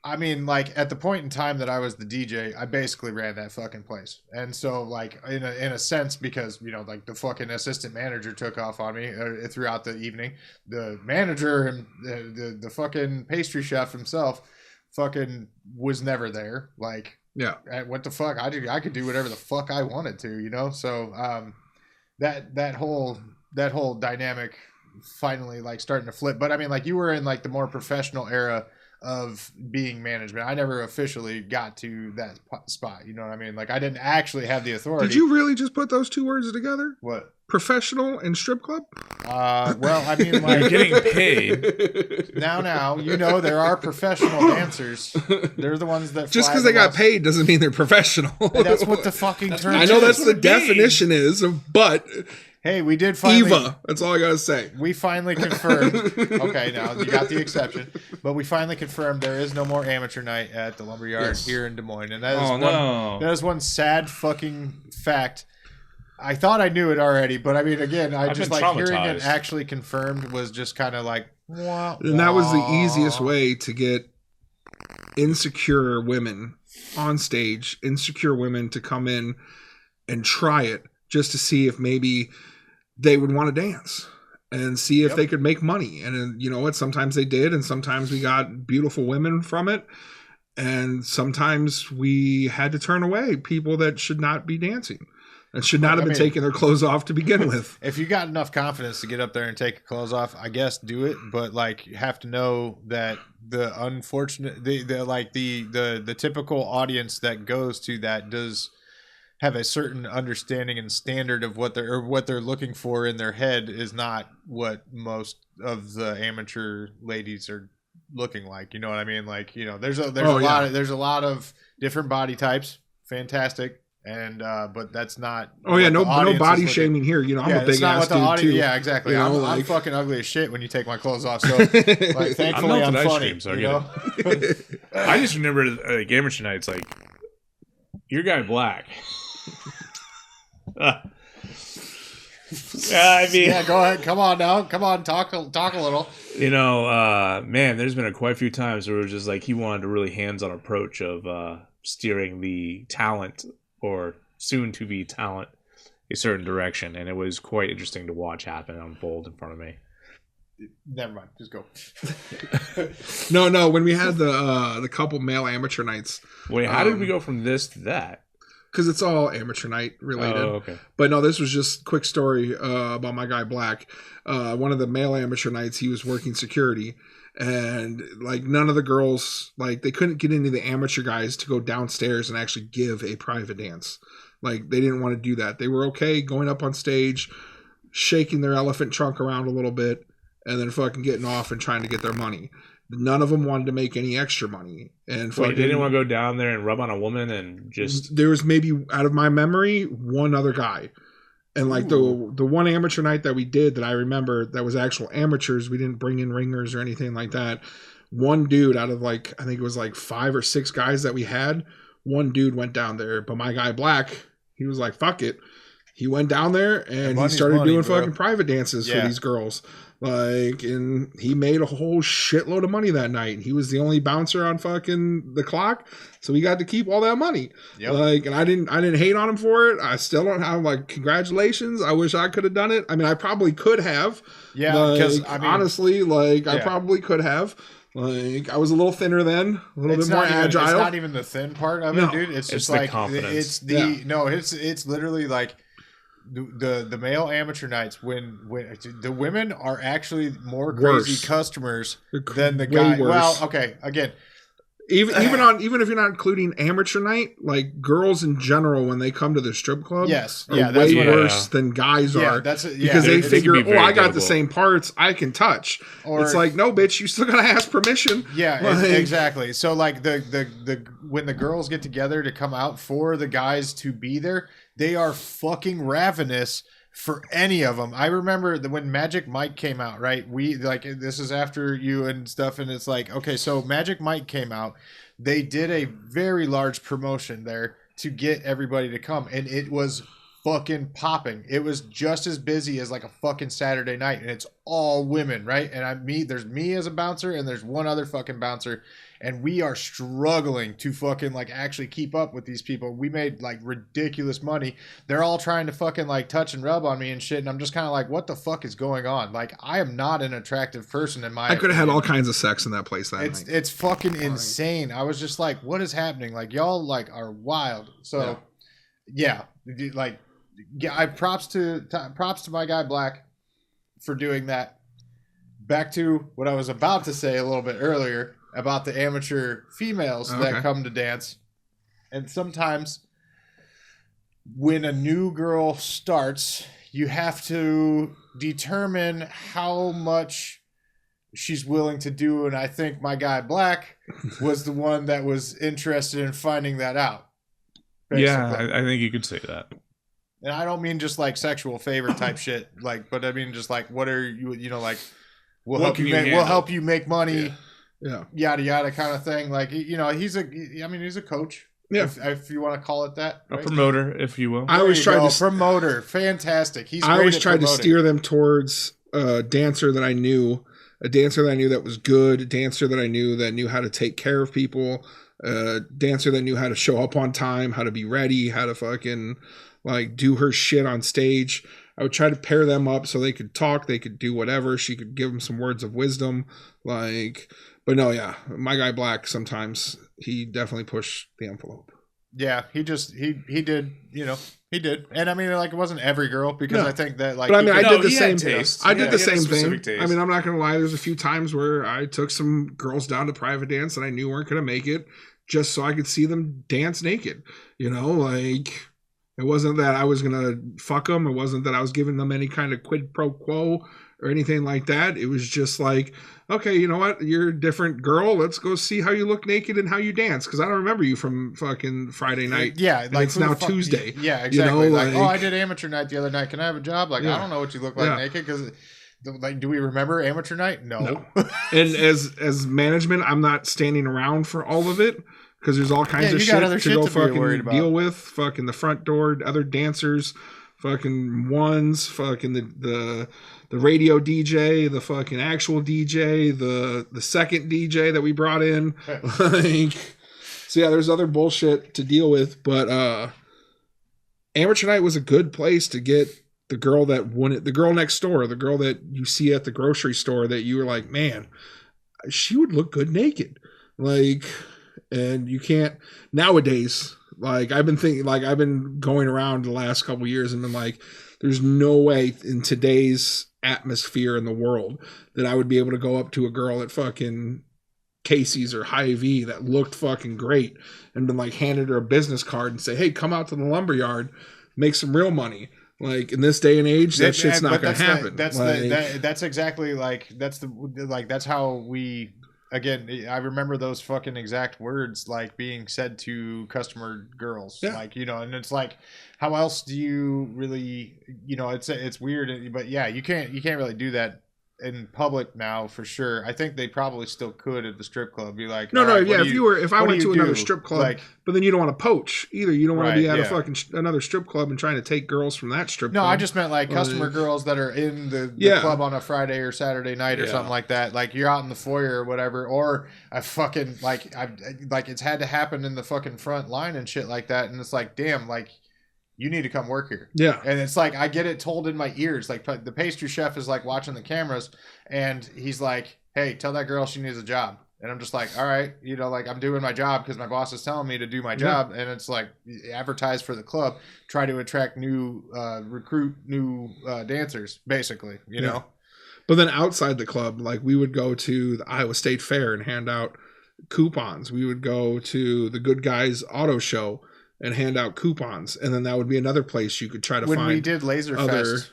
B: I mean, like at the point in time that I was the DJ, I basically ran that fucking place. And so like in a sense, because, you know, like the fucking assistant manager took off on me throughout the evening, the manager and the fucking pastry chef himself fucking was never there. Like,
D: yeah,
B: what the fuck? I could do whatever the fuck I wanted to, you know? So that whole dynamic finally like starting to flip. But I mean, like you were in like the more professional era of being management. I never officially got to that spot. You know what I mean? Like I didn't actually have the authority.
D: Did you really just put those two words together?
B: What?
D: professional in strip club?
B: Well, I mean,
C: You're
B: like,
C: getting paid.
B: now, you know, there are professional dancers. They're the ones that
D: Just
B: fly
D: because they
B: the
D: got
B: most.
D: paid doesn't mean they're professional.
B: That's what the fucking term
D: I know that's
B: is.
D: what the definition is, but
B: Hey, we did finally.
D: Eva, that's all I gotta say.
B: We finally confirmed. Okay, now you got the exception, but we finally confirmed there is no more amateur night at the Lumberyard here in Des Moines, and that is that is one sad fucking fact. I thought I knew it already, but I mean, again, I
C: I've
B: just
C: been
B: like hearing it
C: traumatized.
B: actually confirmed was just kind of like, wah,
D: And that was the
B: wah.
D: easiest way to get insecure women on stage, insecure women to come in and try it just to see if maybe they would want to dance and see if they could make money. And you know what? Sometimes they did, and sometimes we got beautiful women from it. And sometimes we had to turn away people that should not be dancing and should not have been taking their clothes off to begin with.
B: If you got enough confidence to get up there and take your clothes off, I guess do it. But like, you have to know that the unfortunate, the typical audience that goes to that does have a certain understanding and standard of what they're looking for in their head is not what most of the amateur ladies are looking like. You know what I mean? Like, you know, there's a lot of different body types. Fantastic. And but that's not.
D: Oh yeah, no body shaming here. You know, I'm a big ass dude too.
B: Yeah, exactly.
D: You know,
B: I'm fucking ugly as shit when you take my clothes off. So, like, thankfully, I'm
C: ice
B: funny.
C: cream, so I
B: you
C: get
B: know?
C: it. I just remember like amateur nights, like your guy Black. I mean,
B: Yeah, go ahead. Come on now. Come on, talk a little.
C: you know, man, there's been quite a few times where it was just like he wanted a really hands-on approach of steering the talent or soon-to-be talent a certain direction, and it was quite interesting to watch happen unfold in front of me.
B: Never mind. Just go.
D: No. When we had the couple male amateur nights,
C: Wait, how did we go from this to that?
D: because it's all amateur night related.
C: Oh, okay.
D: But no, this was just a quick story about my guy Black. One of the male amateur nights, he was working security, and like none of the girls, like they couldn't get any of the amateur guys to go downstairs and actually give a private dance. Like they didn't want to do that. They were okay going up on stage, shaking their elephant trunk around a little bit, and then fucking getting off and trying to get their money. None of them wanted to make any extra money. And
C: Wait, they didn't want to go down there and rub on a woman and just...
D: There was maybe, out of my memory, one other guy. And like the one amateur night that we did that I remember that was actual amateurs, we didn't bring in ringers or anything like that. One dude out of like, I think it was like 5 or 6 guys that we had, one dude went down there. But my guy Black, he was like, fuck it. He went down there and he started doing fucking private dances for these girls. Like, and he made a whole shitload of money that night. He was the only bouncer on fucking the clock, so he got to keep all that money. Yep. Like, and I didn't hate on him for it. I still don't have like congratulations. I wish I could have done it. I mean, I probably could have.
B: Yeah,
D: because
B: I mean,
D: honestly, like, I probably could have. Like, I was a little thinner then, a little bit more agile.
B: It's not even the thin part of it, dude. It's just like
C: confidence.
B: It's literally like the male amateur nights when the women are actually more crazy customers than the guy. Well, okay, again,
D: even if you're not including amateur night, like girls in general when they come to the strip club, are way worse than guys are. Because they figure, I got the same parts, I can touch. Or it's like, no, bitch, you still gotta ask permission.
B: Yeah, like, exactly. So like the when the girls get together to come out for the guys to be there, they are fucking ravenous for any of them. I remember when Magic Mike came out, right? We like, this is after you and stuff, and it's like, okay, so Magic Mike came out. They did a very large promotion there to get everybody to come, and it was fucking popping. It was just as busy as like a fucking Saturday night, and it's all women, right? And there's me as a bouncer, and there's one other fucking bouncer, and we are struggling to fucking like actually keep up with these people. We made like ridiculous money. They're all trying to fucking like touch and rub on me and shit, and I'm just kind of like, what the fuck is going on? Like, I am not an attractive person in my.
D: I could have had all kinds of sex in that place that night.
B: It's fucking insane. I was just like, what is happening? Like, y'all like are wild. So like. Yeah, I props to my guy Black for doing that. Back to what I was about to say a little bit earlier about the amateur females that come to dance. And sometimes when a new girl starts, you have to determine how much she's willing to do, and I think my guy Black was the one that was interested in finding that out. Basically.
C: Yeah, I think you could say that.
B: And I don't mean just like sexual favor type shit, like, but I mean just like, what are you, like, we'll help you make money, yada yada kind of thing. Like, he's a coach.
D: Yeah,
B: if you want to call it that,
C: right? A promoter, if you will.
D: I always tried to
B: promoter. Fantastic.
D: I always tried to steer them towards a dancer that I knew that was good, a dancer that I knew that knew how to take care of people, a dancer that knew how to show up on time, how to be ready, how to fucking like do her shit on stage. I would try to pair them up so they could talk, they could do whatever. She could give them some words of wisdom, like. But no, yeah, my guy Black, sometimes he definitely pushed the envelope.
B: Yeah, he did, he did. And I mean, like, it wasn't every girl, because I think that, like,
D: but I mean, I did the same
C: taste.
D: I did the same thing. Taste. I mean, I'm not gonna lie. There's a few times where I took some girls down to private dance that I knew weren't gonna make it, just so I could see them dance naked. Like, it wasn't that I was gonna fuck them. It wasn't that I was giving them any kind of quid pro quo or anything like that. It was just like, okay, you know what? You're a different girl. Let's go see how you look naked and how you dance. Because I don't remember you from fucking Friday night.
B: Yeah,
D: like it's now Tuesday.
B: Yeah, exactly. Like, I did amateur night the other night. Can I have a job? Like, I don't know what you look like naked. Because, like, do we remember amateur night? No.
D: And as management, I'm not standing around for all of it. Because there's all kinds of shit to go fucking deal with. Fucking the front door, other dancers, fucking ones, fucking the radio DJ, the fucking actual DJ, the second DJ that we brought in. Like, so yeah, there's other bullshit to deal with. But amateur night was a good place to get the girl that wanted, the girl next door, the girl that you see at the grocery store that you were like, man, she would look good naked. Like, and you can't nowadays. Like, I've been going around the last couple of years and been like, there's no way in today's atmosphere in the world that I would be able to go up to a girl at fucking Casey's or Hy-Vee that looked fucking great and been like handed her a business card and say, hey, come out to the lumberyard, make some real money. Like, in this day and age, that shit's not going to happen.
B: That's exactly like, that's how we. Again, I remember those fucking exact words, like, being said to customer girls. Yeah. Like, and it's like, how else do you really, it's weird, but yeah, you can't really do that in public now, for sure. I think they probably still could at the strip club. Be like, if I went to another strip club, like,
D: but then you don't want to poach either. You don't want to be at a fucking another strip club and trying to take girls from that strip club.
B: No, I just meant like customer girls that are in the club on a Friday or Saturday night or something like that. Like, you're out in the foyer or whatever, or I fucking like it's had to happen in the fucking front line and shit like that, and it's like, damn, like, you need to come work here. Yeah. And it's like, I get it told in my ears. Like, the pastry chef is like watching the cameras and he's like, hey, tell that girl she needs a job. And I'm just like, all right, like, I'm doing my job because my boss is telling me to do my job. And it's like, advertise for the club, try to attract recruit new dancers, basically, you know?
D: But then outside the club, like, we would go to the Iowa State Fair and hand out coupons. We would go to the Good Guys Auto Show and hand out coupons, and then that would be another place you could try to find.
B: When we did Laser Fest,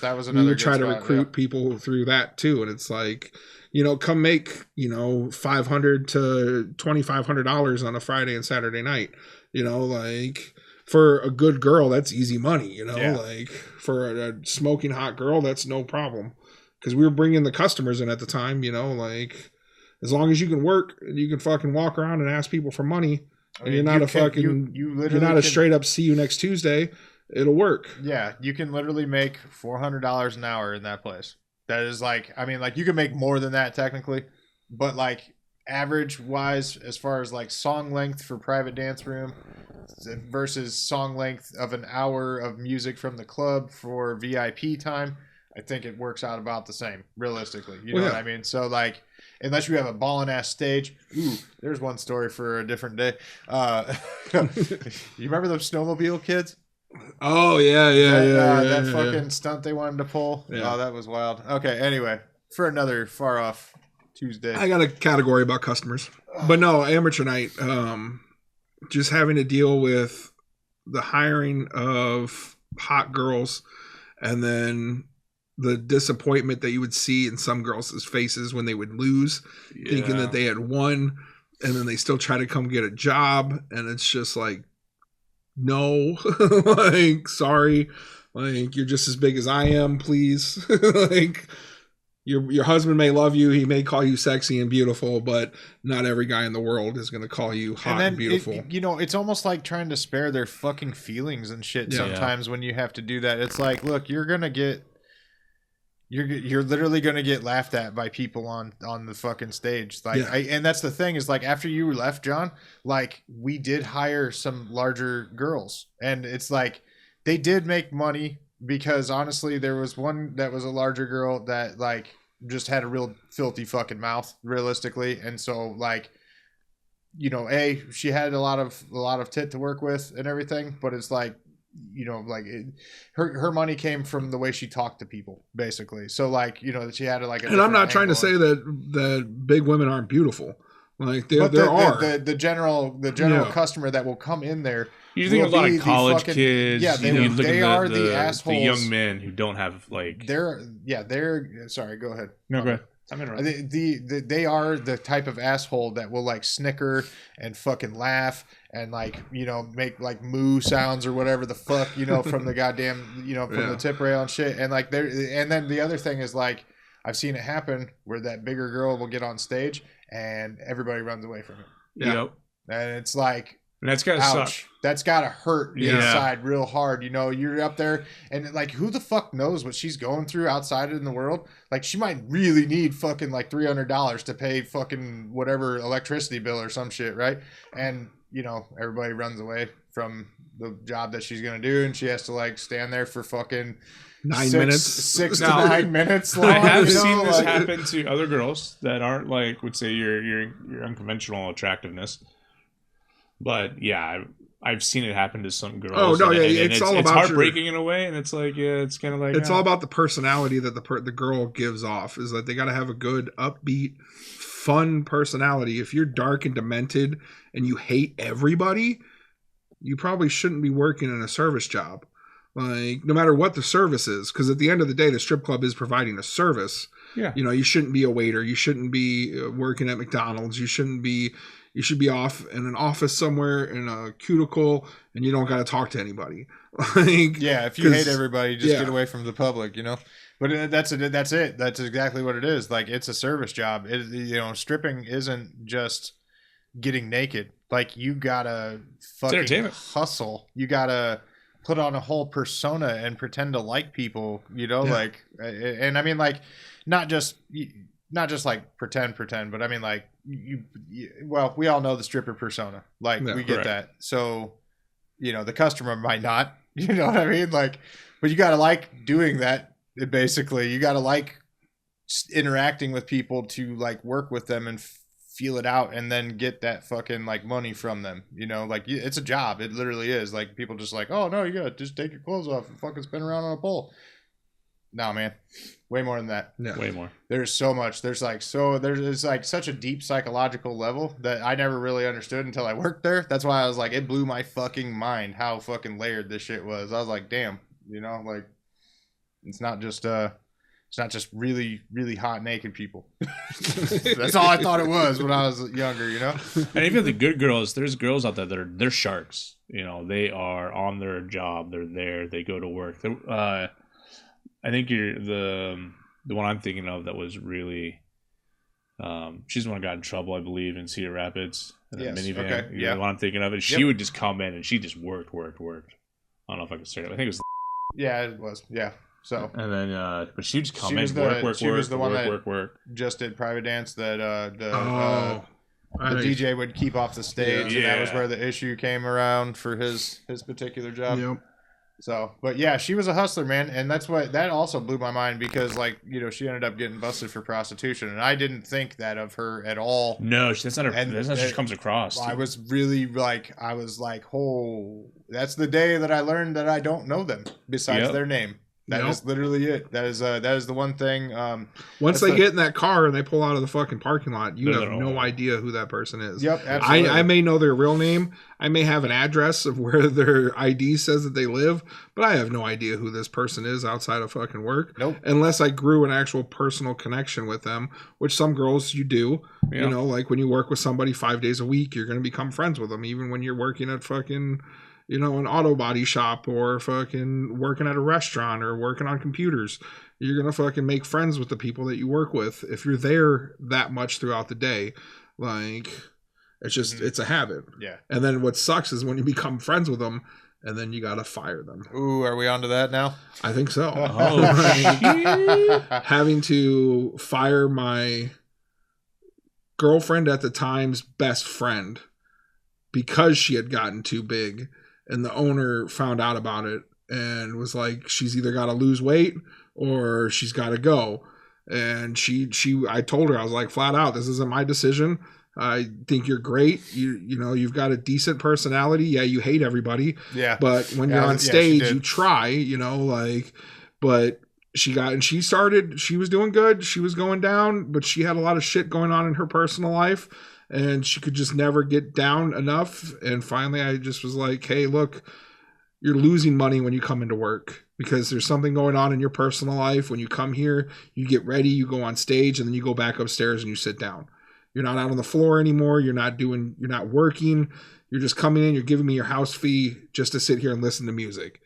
B: that was another.
D: We would try to recruit people through that too, and it's like, come make $500 to $2,500 on a Friday and Saturday night. Like, for a good girl, that's easy money. Like, for a smoking hot girl, that's no problem, because we were bringing the customers in at the time. Like, as long as you can work and you can fucking walk around and ask people for money. And you're not you're not a straight up see you next Tuesday. It'll work.
B: Yeah, you can literally make $400 an hour in that place. That is like, I mean, like, you can make more than that technically, but like, average wise, as far as like song length for private dance room versus song length of an hour of music from the club for VIP time, I think it works out about the same, realistically. You know what I mean? So, like, unless you have a ballin' ass stage. Ooh, there's one story for a different day. You remember those snowmobile kids?
D: Oh, yeah.
B: That fucking stunt they wanted to pull. Yeah. Oh, that was wild. Okay, anyway, for another far off Tuesday.
D: I got a category about customers. But no, amateur night, just having to deal with the hiring of hot girls, and then the disappointment that you would see in some girls' faces when they would lose, thinking that they had won, and then they still try to come get a job, and it's just like, no, like, sorry, like, you're just as big as I am, please. Like, your husband may love you, he may call you sexy and beautiful, but not every guy in the world is going to call you hot and beautiful.
B: It's almost like trying to spare their fucking feelings and shit sometimes when you have to do that. It's like, look, you're literally gonna get laughed at by people on the fucking stage. Like, and that's the thing is, like, after you left, John, like, we did hire some larger girls, and it's like they did make money because honestly, there was one that was a larger girl that like just had a real filthy fucking mouth, realistically, and so like, you know, she had a lot of tit to work with and everything, but it's like, you know, like her money came from the way she talked to people, basically. So like, you know, that she had like a,
D: and I'm not trying to say that big women aren't beautiful. Like there are
B: the general customer that will come in there.
C: You think of a lot of college
B: fucking,
C: kids.
B: Yeah, they are the assholes.
C: The young men who don't have like.
B: They're sorry. Go ahead.
C: No, go ahead.
B: I'm interrupting. They are the type of asshole that will like snicker and fucking laugh and like, you know, make like moo sounds or whatever the fuck, you know, from the goddamn, you know, from the tip rail and shit. And like and then the other thing is like, I've seen it happen where that bigger girl will get on stage and everybody runs away from it.
C: Yep.
B: And it's like,
C: and that's gotta suck.
B: That's gotta hurt inside real hard. You know, you're up there and like, who the fuck knows what she's going through outside in the world? Like, she might really need fucking like $300 to pay fucking whatever electricity bill or some shit, right? And you know, everybody runs away from the job that she's gonna do, and she has to like stand there for fucking 6 to 9 minutes long.
C: I have seen this happen to other girls that aren't like, would say your unconventional attractiveness. But yeah, I've seen it happen to some girls.
D: Oh no, it's all about,
C: it's heartbreaking in a way, and it's like, it's kind of like,
D: it's all about the personality that the girl gives off. Is that they got to have a good, upbeat, fun personality. If you're dark and demented and you hate everybody, you probably shouldn't be working in a service job. Like, no matter what the service is, because at the end of the day, the strip club is providing a service.
C: Yeah,
D: you know, you shouldn't be a waiter. You shouldn't be working at McDonald's. You should be off in an office somewhere in a cuticle, and you don't got to talk to anybody. Like,
B: yeah, if you hate everybody, just get away from the public, you know. But that's it. That's exactly what it is. Like, it's a service job. You know, stripping isn't just getting naked. Like, you gotta fucking hustle. You gotta put on a whole persona and pretend to like people. You know, like, and I mean, like, not just like pretend, but I mean, like, well, we all know the stripper persona. Like, we get that. So, you know, the customer might not, you know what I mean? Like, but you got to like doing that. Basically, you got to like interacting with people to like work with them and feel it out and then get that fucking like money from them. You know, like, it's a job. It literally is. Like, people just like, oh no, you got to just take your clothes off and fucking spin around on a pole. No, man, way more than that.
D: Yeah.
C: Way more.
B: There's so much. There's like such a deep psychological level that I never really understood until I worked there. That's why I was like, it blew my fucking mind how fucking layered this shit was. I was like, damn, you know, like, it's not just really, really hot naked people. That's all I thought it was when I was younger, you know.
C: And even the good girls, there's girls out there that they're sharks. You know, they are on their job. They're there. They go to work. I think you're the one I'm thinking of that was really, she's the one that got in trouble, I believe, in Cedar Rapids. In a minivan. Okay. Yeah. The one I'm thinking of, and she would just come in and she just worked. I don't know if I could say it. I think it was.
B: Yeah, it was. Yeah. So.
C: And then, but she would just come in,
B: she was the one that just did private dance that the DJ would keep off the stage, and that was where the issue came around for his particular job.
D: Yep.
B: So, but yeah, she was a hustler, man, and that also blew my mind because, like, you know, she ended up getting busted for prostitution, and I didn't think that of her at all.
C: No, that's not her. That's not how she comes across.
B: I was really like, oh, that's the day that I learned that I don't know them besides their name. That is literally it. That is the one thing.
D: Once they get in that car and they pull out of the fucking parking lot, you have no idea who that person is.
B: Yep, absolutely.
D: I may know their real name. I may have an address of where their ID says that they live, but I have no idea who this person is outside of fucking work.
B: Nope.
D: Unless I grew an actual personal connection with them, which some girls you do. Yeah. You know, like when you work with somebody 5 days a week, you're going to become friends with them, even when you're working at fucking, you know, an auto body shop or fucking working at a restaurant or working on computers. You're going to fucking make friends with the people that you work with if you're there that much throughout the day. Like, it's just, it's a habit.
B: Yeah.
D: And then what sucks is when you become friends with them and then you got to fire them.
B: Ooh, are we on to that now?
D: I think so.
C: Oh,
D: Having to fire my girlfriend at the time's best friend because she had gotten too big. And the owner found out about it and was like, she's either got to lose weight or she's got to go. And I told her, I was like, flat out, this isn't my decision. I think you're great. You know, you've got a decent personality. Yeah, you hate everybody.
B: Yeah.
D: But when you're on stage, you try, you know, like, but she was doing good. She was going down, but she had a lot of shit going on in her personal life. And she could just never get down enough. And finally, I just was like, hey, look, you're losing money when you come into work because there's something going on in your personal life. When you come here, you get ready, you go on stage, and then you go back upstairs and you sit down. You're not out on the floor anymore. You're not working. You're just coming in. You're giving me your house fee just to sit here and listen to music.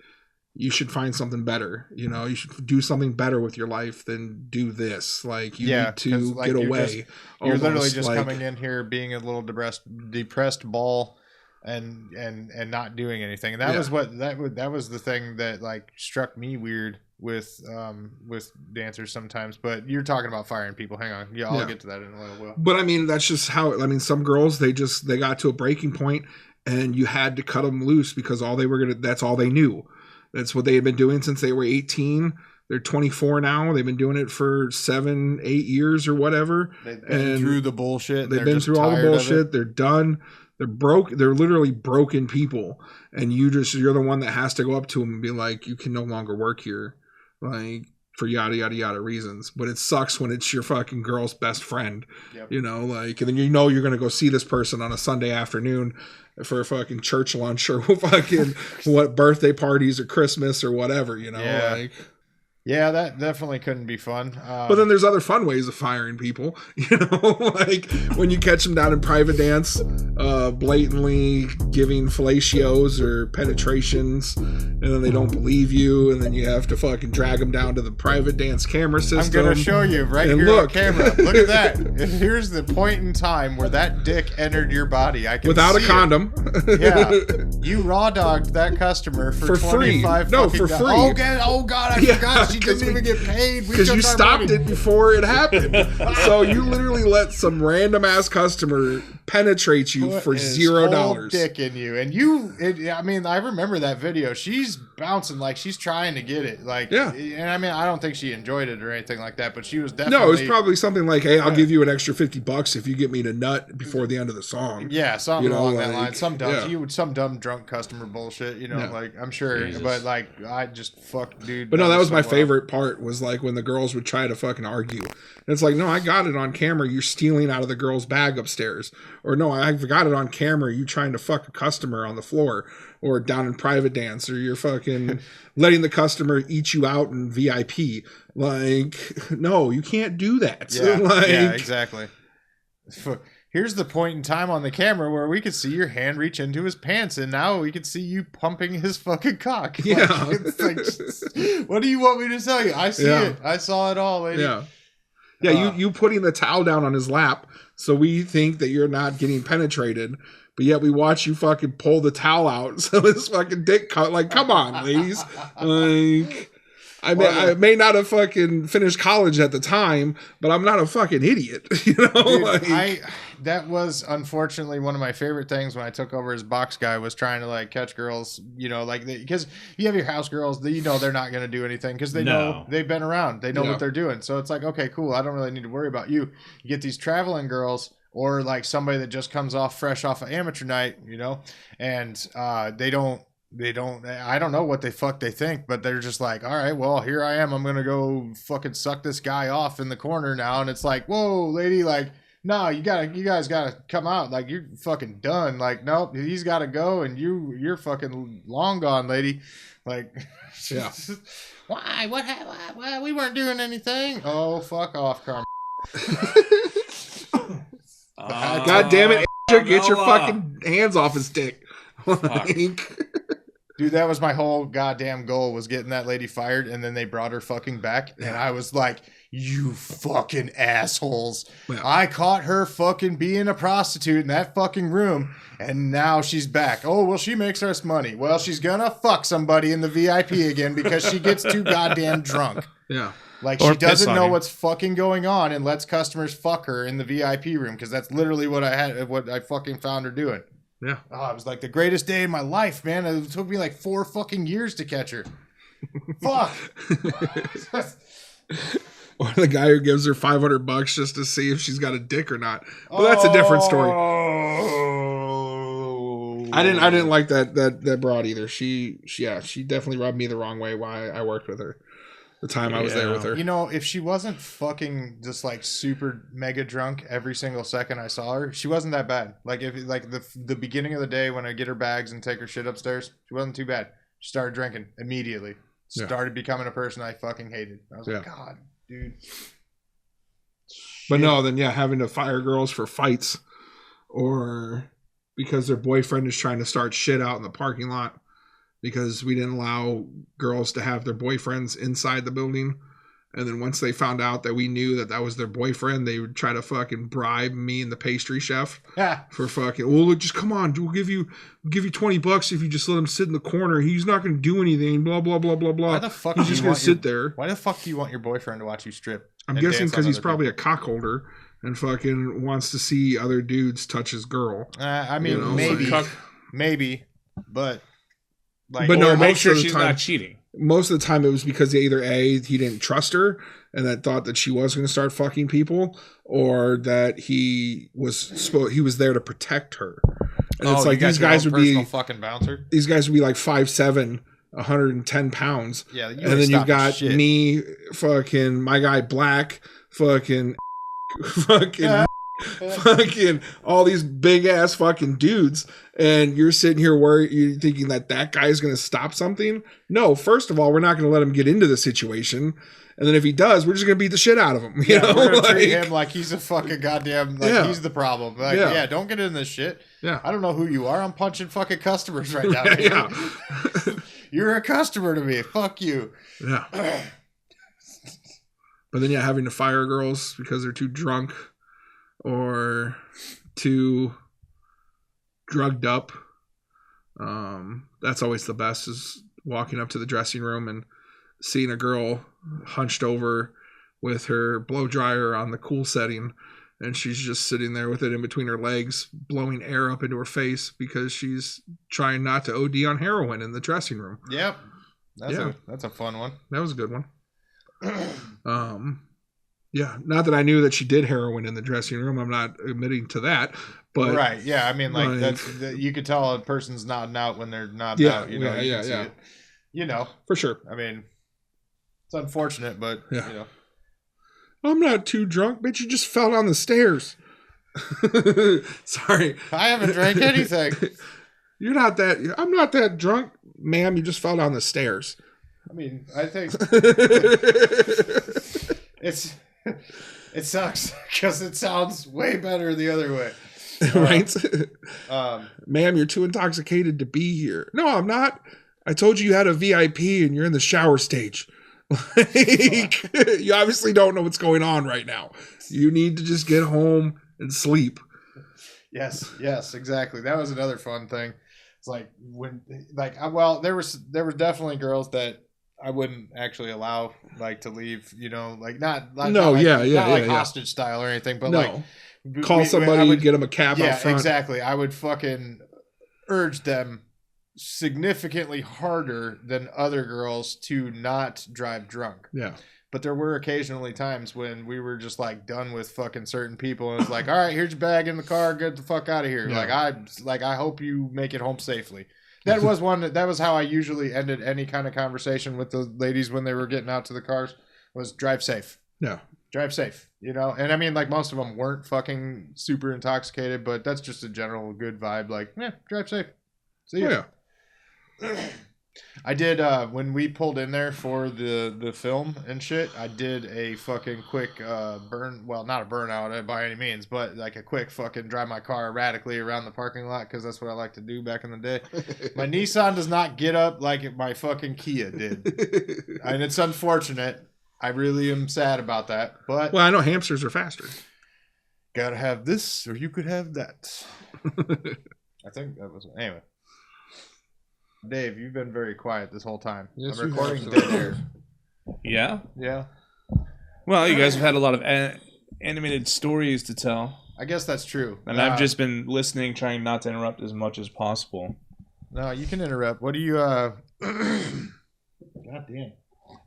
D: You should find something better. You know, you should do something better with your life than do this. Like, you need to get away.
B: You're literally just coming in here being a little depressed ball and not doing anything. And that was that was the thing that like struck me weird with dancers sometimes. But you're talking about firing people. Hang on. Yeah, I'll get to that in a little while.
D: But I mean, that's just how, I mean, some girls, they got to a breaking point and you had to cut them loose because that's all they knew. That's what they had been doing since they were 18. They're 24 now. They've been doing it for 7-8 years or whatever.
B: They've been through the bullshit.
D: They've been through all the bullshit. They're done. They're broke. They're literally broken people. And you're the one that has to go up to them and be like, you can no longer work here. Like, for yada, yada, yada reasons. But it sucks when it's your fucking girl's best friend. Yep. You know, like, and then you know you're going to go see this person on a Sunday afternoon for a fucking church lunch or fucking what birthday parties or Christmas or whatever, you know, like.
B: Yeah, that definitely couldn't be fun.
D: But then there's other fun ways of firing people, you know, like when you catch them down in private dance, blatantly giving fellatios or penetrations, and then they don't believe you, and then you have to fucking drag them down to the private dance camera system.
B: I'm going to show you right here on camera. Look at that. And here's the point in time where that dick entered your body. I can
D: without
B: see
D: a condom.
B: Yeah. You raw dogged that customer for
D: free.
B: No,
D: for free.
B: Oh, God, I forgot. She didn't even get paid
D: because you stopped it before it happened. So you literally let some random ass customer penetrate you for $0.
B: Dick in you, and I mean, I remember that video. She's bouncing like she's trying to get it, like, yeah. And I mean, I don't think she enjoyed it or anything like that, but she was definitely.
D: No, it was probably something like, "Hey, I'll give you an extra $50 if you get me to nut before the end of the song."
B: Yeah, something along that line. Some dumb drunk customer bullshit, you know, like I'm sure, Jesus. But like I just fucked, dude.
D: But no, that was my favorite part was like when the girls would try to fucking argue. And it's like, no, I got it on camera. You're stealing out of the girl's bag upstairs. Or no, I've got it on camera. You trying to fuck a customer on the floor or down in private dance, or you're fucking letting the customer eat you out in VIP. Like, no, you can't do that.
B: Yeah,
D: like,
B: yeah, exactly. Here's the point in time on the camera where we could see your hand reach into his pants, and now we could see you pumping his fucking cock. Like,
D: yeah.
B: It's like, what do you want me to tell you? I see it. I saw it all, lady.
D: Yeah. Yeah, you putting the towel down on his lap, so we think that you're not getting penetrated, but yet we watch you fucking pull the towel out, so his fucking dick cut. Like, come on, ladies. Like, I may not have fucking finished college at the time, but I'm not a fucking idiot. You know,
B: dude,
D: like,
B: that was unfortunately one of my favorite things when I took over as box guy was trying to like catch girls, you know, like because you have your house girls, you know, they're not going to do anything because they know they've been around, they know what they're doing. So it's like, okay, cool. I don't really need to worry about you. You get these traveling girls or like somebody that just comes off fresh off of amateur night, you know, and they don't they don't, I don't know what they think, but they're just like, all right, well, here I am. I'm going to go fucking suck this guy off in the corner now. And it's like, whoa, lady, like, no, you guys gotta come out. Like, you're fucking done. Like, nope, he's gotta go, and you're fucking long gone, lady. Like,
D: Yeah.
B: Why? What? We weren't doing anything. Oh, fuck off, Carmen.
D: God damn it, get your fucking hands off his dick.
B: Dude, that was my whole goddamn goal, was getting that lady fired, and then they brought her fucking back, and I was like, you fucking assholes.
D: Yeah.
B: I caught her fucking being a prostitute in that fucking room, and now she's back. Oh, well, she makes us money. Well, she's gonna fuck somebody in the VIP again because she gets too goddamn drunk.
D: Yeah.
B: Like,
C: Or
B: she doesn't
C: piss on
B: know
C: you.
B: what's fucking going on and lets customers fuck her in the VIP room, because that's literally what I fucking found her doing.
D: Yeah.
B: Oh, it was like the greatest day of my life, man. It took me like 4 fucking years to catch her. Fuck.
D: Or the guy who gives her $500 just to see if she's got a dick or not. But that's a different story.
B: Oh.
D: I didn't like that broad either. She definitely rubbed me the wrong way while I worked with her. The time I was there with her.
B: You know, if she wasn't fucking just like super mega drunk every single second I saw her, she wasn't that bad. Like, if like the beginning of the day when I get her bags and take her shit upstairs, she wasn't too bad. She started drinking immediately.
D: Yeah.
B: Started becoming a person I fucking hated. I was like,
D: Yeah.
B: God, dude.
D: But
B: Shit.
D: no, then having to fire girls for fights or because their boyfriend is trying to start shit out in the parking lot because we didn't allow girls to have their boyfriends inside the building. And then once they found out that we knew that was their boyfriend, they would try to fucking bribe me and the pastry chef for fucking, well, just come on, we'll give you $20 if you just let him sit in the corner. He's not going to do anything, blah, blah, blah, blah, blah.
B: Why the fuck
D: He's
B: do you
D: just going
B: want
D: to sit there.
B: Why the fuck do you want your boyfriend to watch you strip?
D: I'm
B: and
D: guessing
B: dance
D: because
B: on
D: he's
B: other
D: probably
B: people?
D: a cuckolder and fucking wants to see other dudes touch his girl.
B: I mean,
D: You know,
B: maybe, but like,
D: But no,
C: Or make
D: most
C: sure
D: of the
C: she's
D: time-
C: not cheating.
D: Most of the time it was because either A, he didn't trust her and that thought that she was going to start fucking people, or that he was there to protect her. And it's like these guys would be
B: fucking bouncer.
D: These guys would be like 5'7", 110 pounds.
B: Yeah,
D: And then you've got
B: shit.
D: me, fucking my guy Black, fucking fucking all these big ass fucking dudes, and you're sitting here you're thinking that guy's gonna stop something. No, first of all, we're not gonna let him get into the situation, and then if he does, we're just gonna beat the shit out of him. You know,
B: we're gonna treat him like he's a fucking goddamn, like he's the problem. Like,
D: Yeah.
B: don't get in this shit.
D: Yeah.
B: I don't know who you are. I'm punching fucking customers right now. Dude. You're a customer to me. Fuck you.
D: Yeah. But then having to fire girls because they're too drunk or too drugged up. That's always the best, is walking up to the dressing room and seeing a girl hunched over with her blow dryer on the cool setting, and she's just sitting there with it in between her legs, blowing air up into her face because she's trying not to OD on heroin in the dressing room.
B: Yep. That's a fun one.
D: That was a good one. Yeah, not that I knew that she did heroin in the dressing room. I'm not admitting to that, but
B: right. Yeah. I mean, like, you could tell a person's nodding out when they're nodding out. You know, you can see it. You know,
D: for sure.
B: I mean, it's unfortunate, but
D: Yeah.
B: you know.
D: I'm not too drunk, bitch. You just fell down the stairs. Sorry,
B: I haven't drank anything.
D: I'm not that drunk, ma'am. You just fell down the stairs.
B: I mean, I think it sucks because it sounds way better the other way.
D: Right?
B: Ma'am,
D: you're too intoxicated to be here. No, I'm not. I told you had a VIP and you're in the shower stage. Like, you obviously don't know what's going on right now. You need to just get home and sleep.
B: Yes, exactly. That was another fun thing. It's like there was definitely girls that I wouldn't actually allow to leave, not hostage style or anything, but
D: call somebody, get them a cab out front.
B: Exactly. I would fucking urge them significantly harder than other girls to not drive drunk.
D: Yeah.
B: But there were occasionally times when we were just done with fucking certain people, and it was like, all right, here's your bag in the car, get the fuck out of here.
D: Yeah.
B: I hope you make it home safely. That was how I usually ended any kind of conversation with the ladies when they were getting out to the cars, was drive safe.
D: Yeah.
B: Drive safe, you know? And I mean, like, most of them weren't fucking super intoxicated, but that's just a general good vibe. Like, drive safe. See ya. Yeah. I did, when we pulled in there for the film and shit, I did a fucking quick burn, well, not a burnout by any means, but like a quick fucking drive my car erratically around the parking lot, because that's what I like to do back in the day. My Nissan does not get up like my fucking Kia did. And it's unfortunate. I really am sad about that. But
D: well, I know hamsters are faster.
B: Gotta have this, or you could have that. I think that was... Anyway. Dave, you've been very quiet this whole time.
D: Yes,
B: I'm recording dead air.
C: Yeah?
B: Yeah.
C: Well, you guys have had a lot of animated stories to tell.
B: I guess that's true.
C: And I've just been listening, trying not to interrupt as much as possible.
B: No, you can interrupt. What do you... God damn.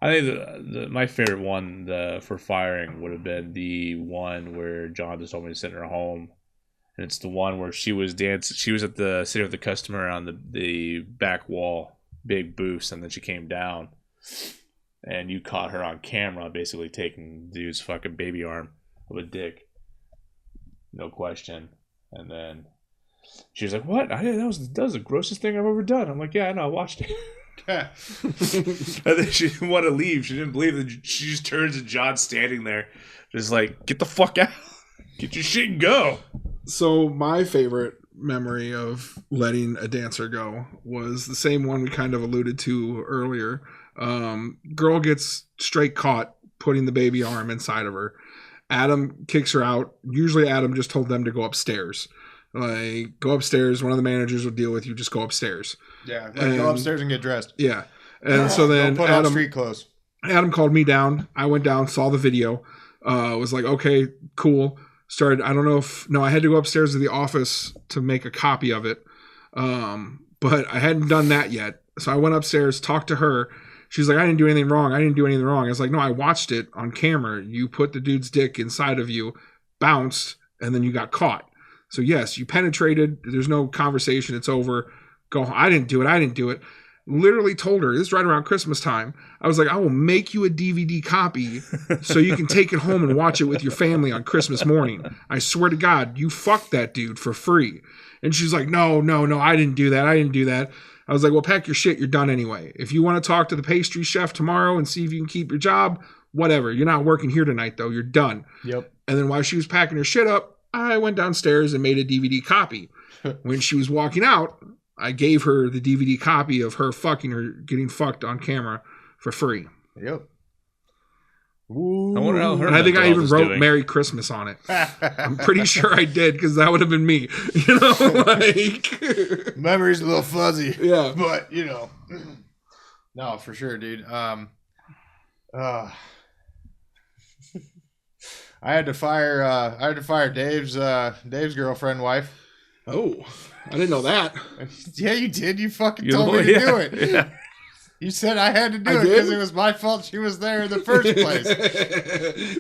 C: I think my favorite one for firing would have been the one where John just told me to send her home. And it's the one where she was dancing. She was sitting with the customer on the back wall, big booths, and then she came down, and you caught her on camera, basically taking the dude's fucking baby arm of a dick, no question. And then she was like, "What? That was the grossest thing I've ever done." I'm like, "Yeah, I know. I watched it." And then she didn't want to leave. She didn't believe that. She just turns and John's standing there, just like, "Get the fuck out! Get your shit and go."
D: So my favorite memory of letting a dancer go was the same one we kind of alluded to earlier. Girl gets straight caught putting the baby arm inside of her. Adam kicks her out. Usually Adam just told them to go upstairs. Like, go upstairs. One of the managers will deal with you. Just go upstairs.
B: Yeah, go upstairs and get dressed.
D: Yeah. And so then
B: put on street clothes.
D: Adam called me down. I went down, saw the video. Was like, okay, cool. Started, I don't know if, no, I had to go upstairs to the office to make a copy of it. But I hadn't done that yet. So I went upstairs, talked to her. She's like, I didn't do anything wrong. I was like, no, I watched it on camera. You put the dude's dick inside of you, bounced, and then you got caught. So yes, you penetrated. There's no conversation. It's over. Go, I didn't do it. Literally told her, this is right around Christmas time. I was like, I will make you a DVD copy so you can take it home and watch it with your family on Christmas morning. I swear to God, you fucked that dude for free. And she's like, no, I didn't do that. I was like, well, pack your shit. You're done anyway. If you want to talk to the pastry chef tomorrow and see if you can keep your job, whatever. You're not working here tonight, though. You're done.
B: Yep.
D: And then while she was packing her shit up, I went downstairs and made a DVD copy. When she was walking out, I gave her the DVD copy of her fucking or getting fucked on camera for free.
B: Yep.
C: I wonder how her
D: and I think I even wrote
C: doing.
D: Merry Christmas on it. I'm pretty sure I did, because that would have been me. You know, like...
B: Memory's a little fuzzy.
D: Yeah.
B: But, you know. No, for sure, dude. I had to fire Dave's girlfriend wife.
D: Oh, I didn't know that.
B: Yeah, you did. You fucking told me to do it. Yeah. You said I had to do it because it was my fault she was there in the first place.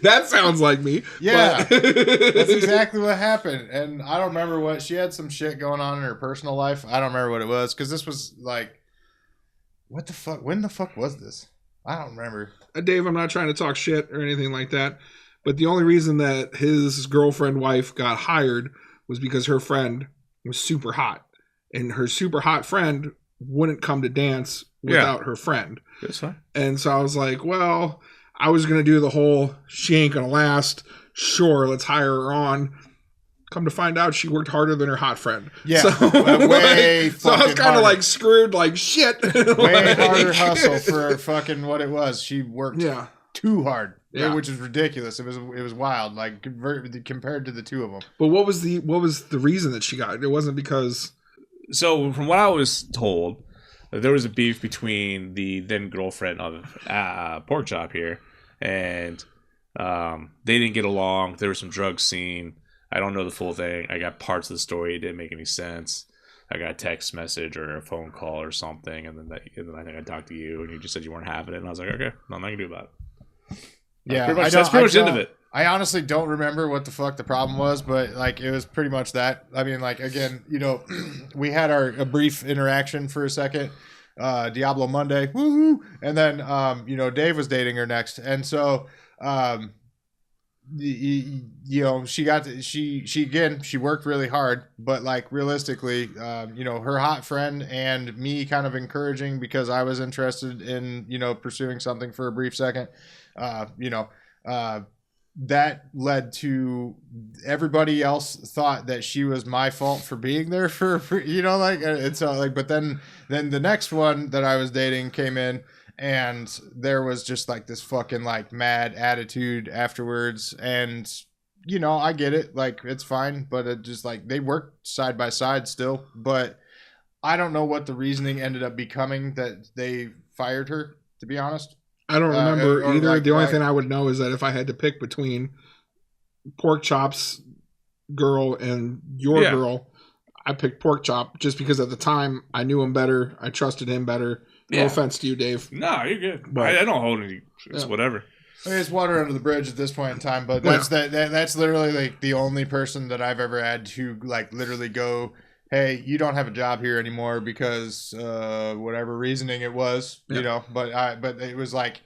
D: That sounds like me.
B: Yeah, that's exactly what happened. And I don't remember what, she had some shit going on in her personal life. I don't remember what it was, because this was like, what the fuck? When the fuck was this? I don't remember.
D: Dave, I'm not trying to talk shit or anything like that, but the only reason that his girlfriend wife got hired was because her friend was super hot, and her super hot friend wouldn't come to dance without her friend.
C: That's fine.
D: And so I was like, well, I was going to do the whole, she ain't going to last. Sure, let's hire her on. Come to find out, she worked harder than her hot friend.
B: Yeah,
D: so,
B: way
D: so I was kind of like screwed, like shit.
B: Way harder hustle for fucking what it was. She worked too hard.
D: Yeah.
B: Which is ridiculous. It was wild, like compared to the two of them.
D: But what was the reason that she got it? It wasn't because.
C: So from what I was told, there was a beef between the then girlfriend of Porkchop here, and they didn't get along. There was some drugs seen. I don't know the full thing. I got parts of the story. It didn't make any sense. I got a text message or a phone call or something, and then I think I talked to you, and you just said you weren't having it, and I was like, okay, nothing I can do about it.
B: Yeah,
C: that's pretty much the end of it.
B: I honestly don't remember what the fuck the problem was, but like it was pretty much that. I mean, like again, you know, we had a brief interaction for a second, Diablo Monday, woohoo, and then you know, Dave was dating her next, and so you know, she worked really hard, but like realistically, you know, her hot friend and me kind of encouraging because I was interested in, you know, pursuing something for a brief second, you know, that led to everybody else thought that she was my fault for being there for you know, like, and so like, but then the next one that I was dating came in, and there was just like this fucking like mad attitude afterwards, and you know, I get it, like it's fine, but it just like they worked side by side still, but I don't know what the reasoning ended up becoming that they fired her, to be honest.
D: I don't remember either.
B: Like,
D: the only thing I would know is that if I had to pick between Porkchop's girl and your girl, I picked Porkchop just because at the time I knew him better. I trusted him better. No offense to you, Dave.
C: No, you're good. But I don't hold any. It's whatever.
B: I mean, it's water under the bridge at this point in time, but that's literally like the only person that I've ever had to like literally go, hey, you don't have a job here anymore because whatever reasoning it was, you know. But it was like, I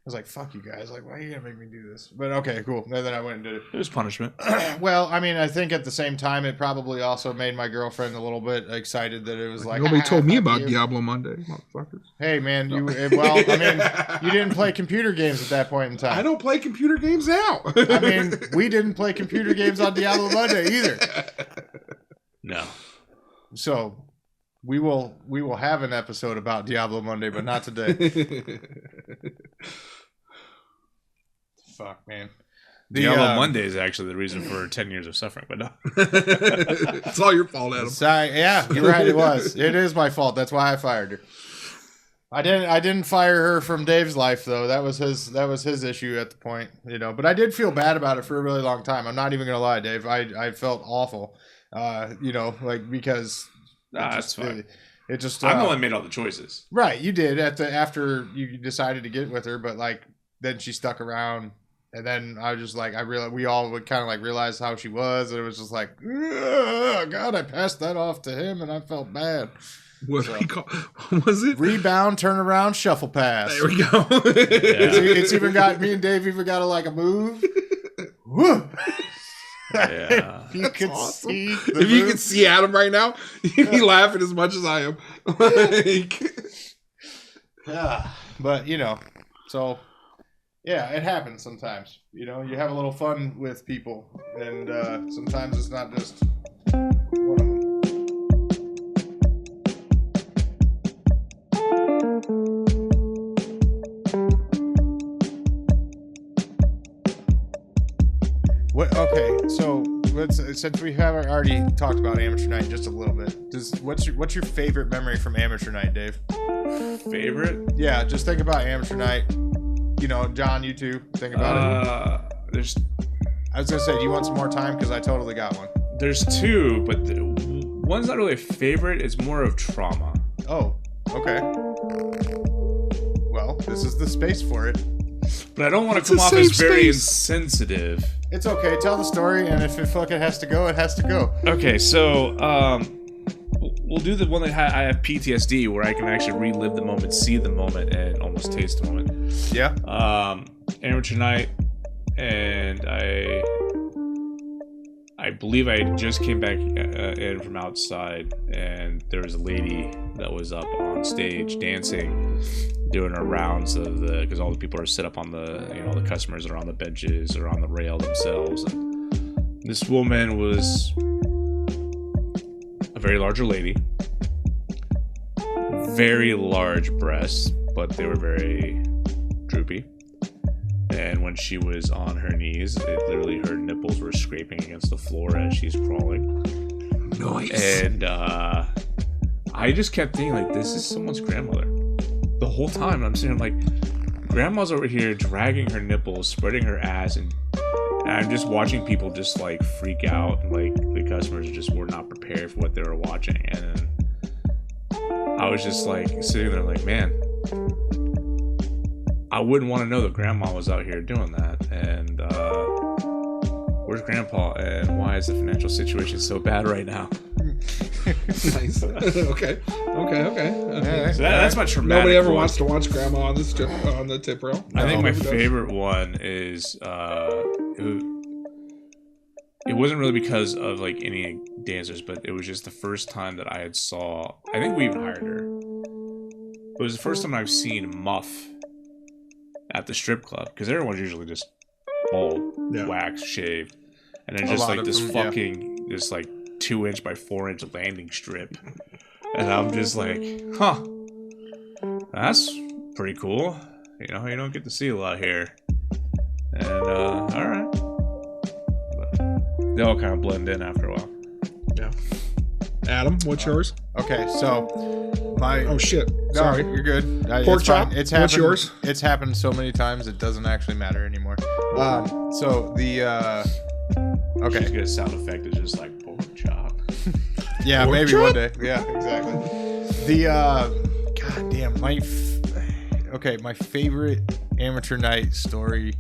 B: was like, fuck you guys, like, why are you gonna make me do this? But okay, cool. And then I went and did it.
C: It was punishment.
B: Well, I mean, I think at the same time, it probably also made my girlfriend a little bit excited that it was like
D: nobody told me about Diablo Monday, motherfuckers.
B: Hey man, well, I mean, you didn't play computer games at that point in time.
D: I don't play computer games now.
B: I mean, we didn't play computer games on Diablo Monday either.
C: No.
B: So we will have an episode about Diablo Monday, but not today. Fuck, man.
C: Diablo Monday is actually the reason for 10 years of suffering, but no.
D: It's all your fault, Adam.
B: Sorry, yeah, you're right. It was. It is my fault. That's why I fired her. I didn't fire her from Dave's life though. That was his issue at the point, you know. But I did feel bad about it for a really long time. I'm not even gonna lie, Dave. I felt awful, you know, like because
C: that's fine.
B: It just
C: I'm the one that made all the choices.
B: Right, you did after you decided to get with her, but like then she stuck around, and then I was just like, I realized we all would kind of like realize how she was, and it was just like, God, I passed that off to him, and I felt bad.
D: What was it?
B: Rebound, turn around, shuffle pass.
D: There we go.
B: It's even got me and Dave even got a move. Woo.
C: Yeah.
B: If you could
D: awesome.
B: see
D: if you could see Adam right now, you'd be laughing as much as I am. Like,
B: yeah, but you know, so yeah, it happens sometimes. You know, you have a little fun with people, and sometimes it's not just one of them. What? Okay, so since we have already talked about amateur night just a little bit, what's your favorite memory from amateur night, Dave?
C: Favorite?
B: Yeah, just think about amateur night. You know, John, you too. Think about it. I was gonna say, do you want some more time? Because I totally got one.
C: There's two, but one's not really a favorite. It's more of trauma.
B: Oh, okay. Well, this is the space for it.
C: But I don't want to come off as very insensitive.
B: It's okay. Tell the story, and if it fucking has to go, it has to go.
C: Okay, so we'll do the one that I have PTSD, where I can actually relive the moment, see the moment, and almost taste the moment.
B: Yeah.
C: Amateur night, and I believe I just came back in from outside, and there was a lady that was up on stage dancing, doing her rounds of because all the people are set up on the customers are on the benches or on the rail themselves. And this woman was a very larger lady, very large breasts, but they were very droopy. And when she was on her knees, literally her nipples were scraping against the floor as she's crawling.
D: Nice.
C: And I just kept thinking, like, this is someone's grandmother. The whole time I'm sitting like, grandma's over here dragging her nipples, spreading her ass, and I'm just watching people just like freak out. And, like, the customers just were not prepared for what they were watching. And I was just like sitting there like, man, I wouldn't want to know that grandma was out here doing that. And where's Grandpa, and why is the financial situation so bad right now?
D: Nice. Okay.
C: So that's my traumatic.
D: Nobody ever
C: one.
D: wants to watch Grandma on the tip rail.
C: I think my
D: Nobody does.
C: favorite one is it wasn't really because of like any dancers, but it was just the first time that I had saw. I think we even hired her. It was the first time I've seen Muff at the strip club, because everyone's usually just bald, waxed, shaved, and then just like this fucking this like 2-inch by 4-inch landing strip, and I'm just like, huh, that's pretty cool. You know, you don't get to see a lot here, and all right, but they all kind of blend in after a while.
D: Yeah. Adam, what's yours?
B: Okay, so
D: Oh shit!
B: No,
D: Sorry,
B: you're good.
D: Porkchop.
B: It's
D: What's
B: happened,
D: yours?
B: It's happened so many times it doesn't actually matter anymore. So the okay,
C: She's gonna sound effect is just like Porkchop.
B: yeah,
D: Pork
B: maybe
D: chop?
B: one day. Yeah, exactly. The goddamn my favorite amateur night story.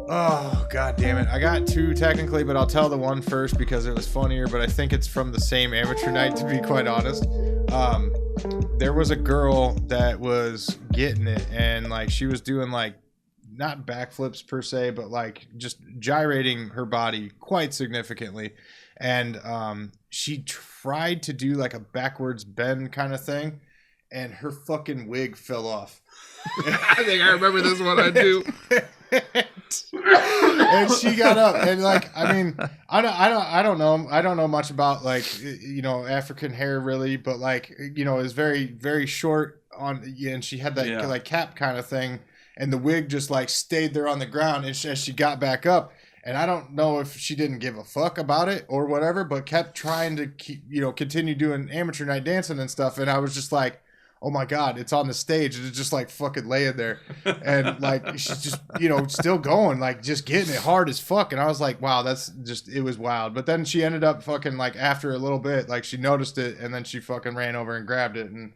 B: Oh, god damn it. I got two technically, but I'll tell the one first because it was funnier, but I think it's from the same amateur night, to be quite honest. There was a girl that was getting it, and like she was doing like not backflips per se, but like just gyrating her body quite significantly. And she tried to do like a backwards bend kind of thing, and her fucking wig fell off.
D: I think I remember this one. I do.
B: And she got up, and like, I mean, I don't know much about like, you know, African hair really, but like, you know, it's very, very short on, and she had that like cap kind of thing, and the wig just like stayed there on the ground, and as she got back up, and I don't know if she didn't give a fuck about it or whatever, but kept trying to keep, you know, continue doing amateur night dancing and stuff, and I was just like, oh my god, it's on the stage, and it's just like fucking laying there, and like she's just, you know, still going, like just getting it hard as fuck, and I was like, wow, that's just, it was wild. But then she ended up fucking like, after a little bit, like she noticed it, and then she fucking ran over and grabbed it and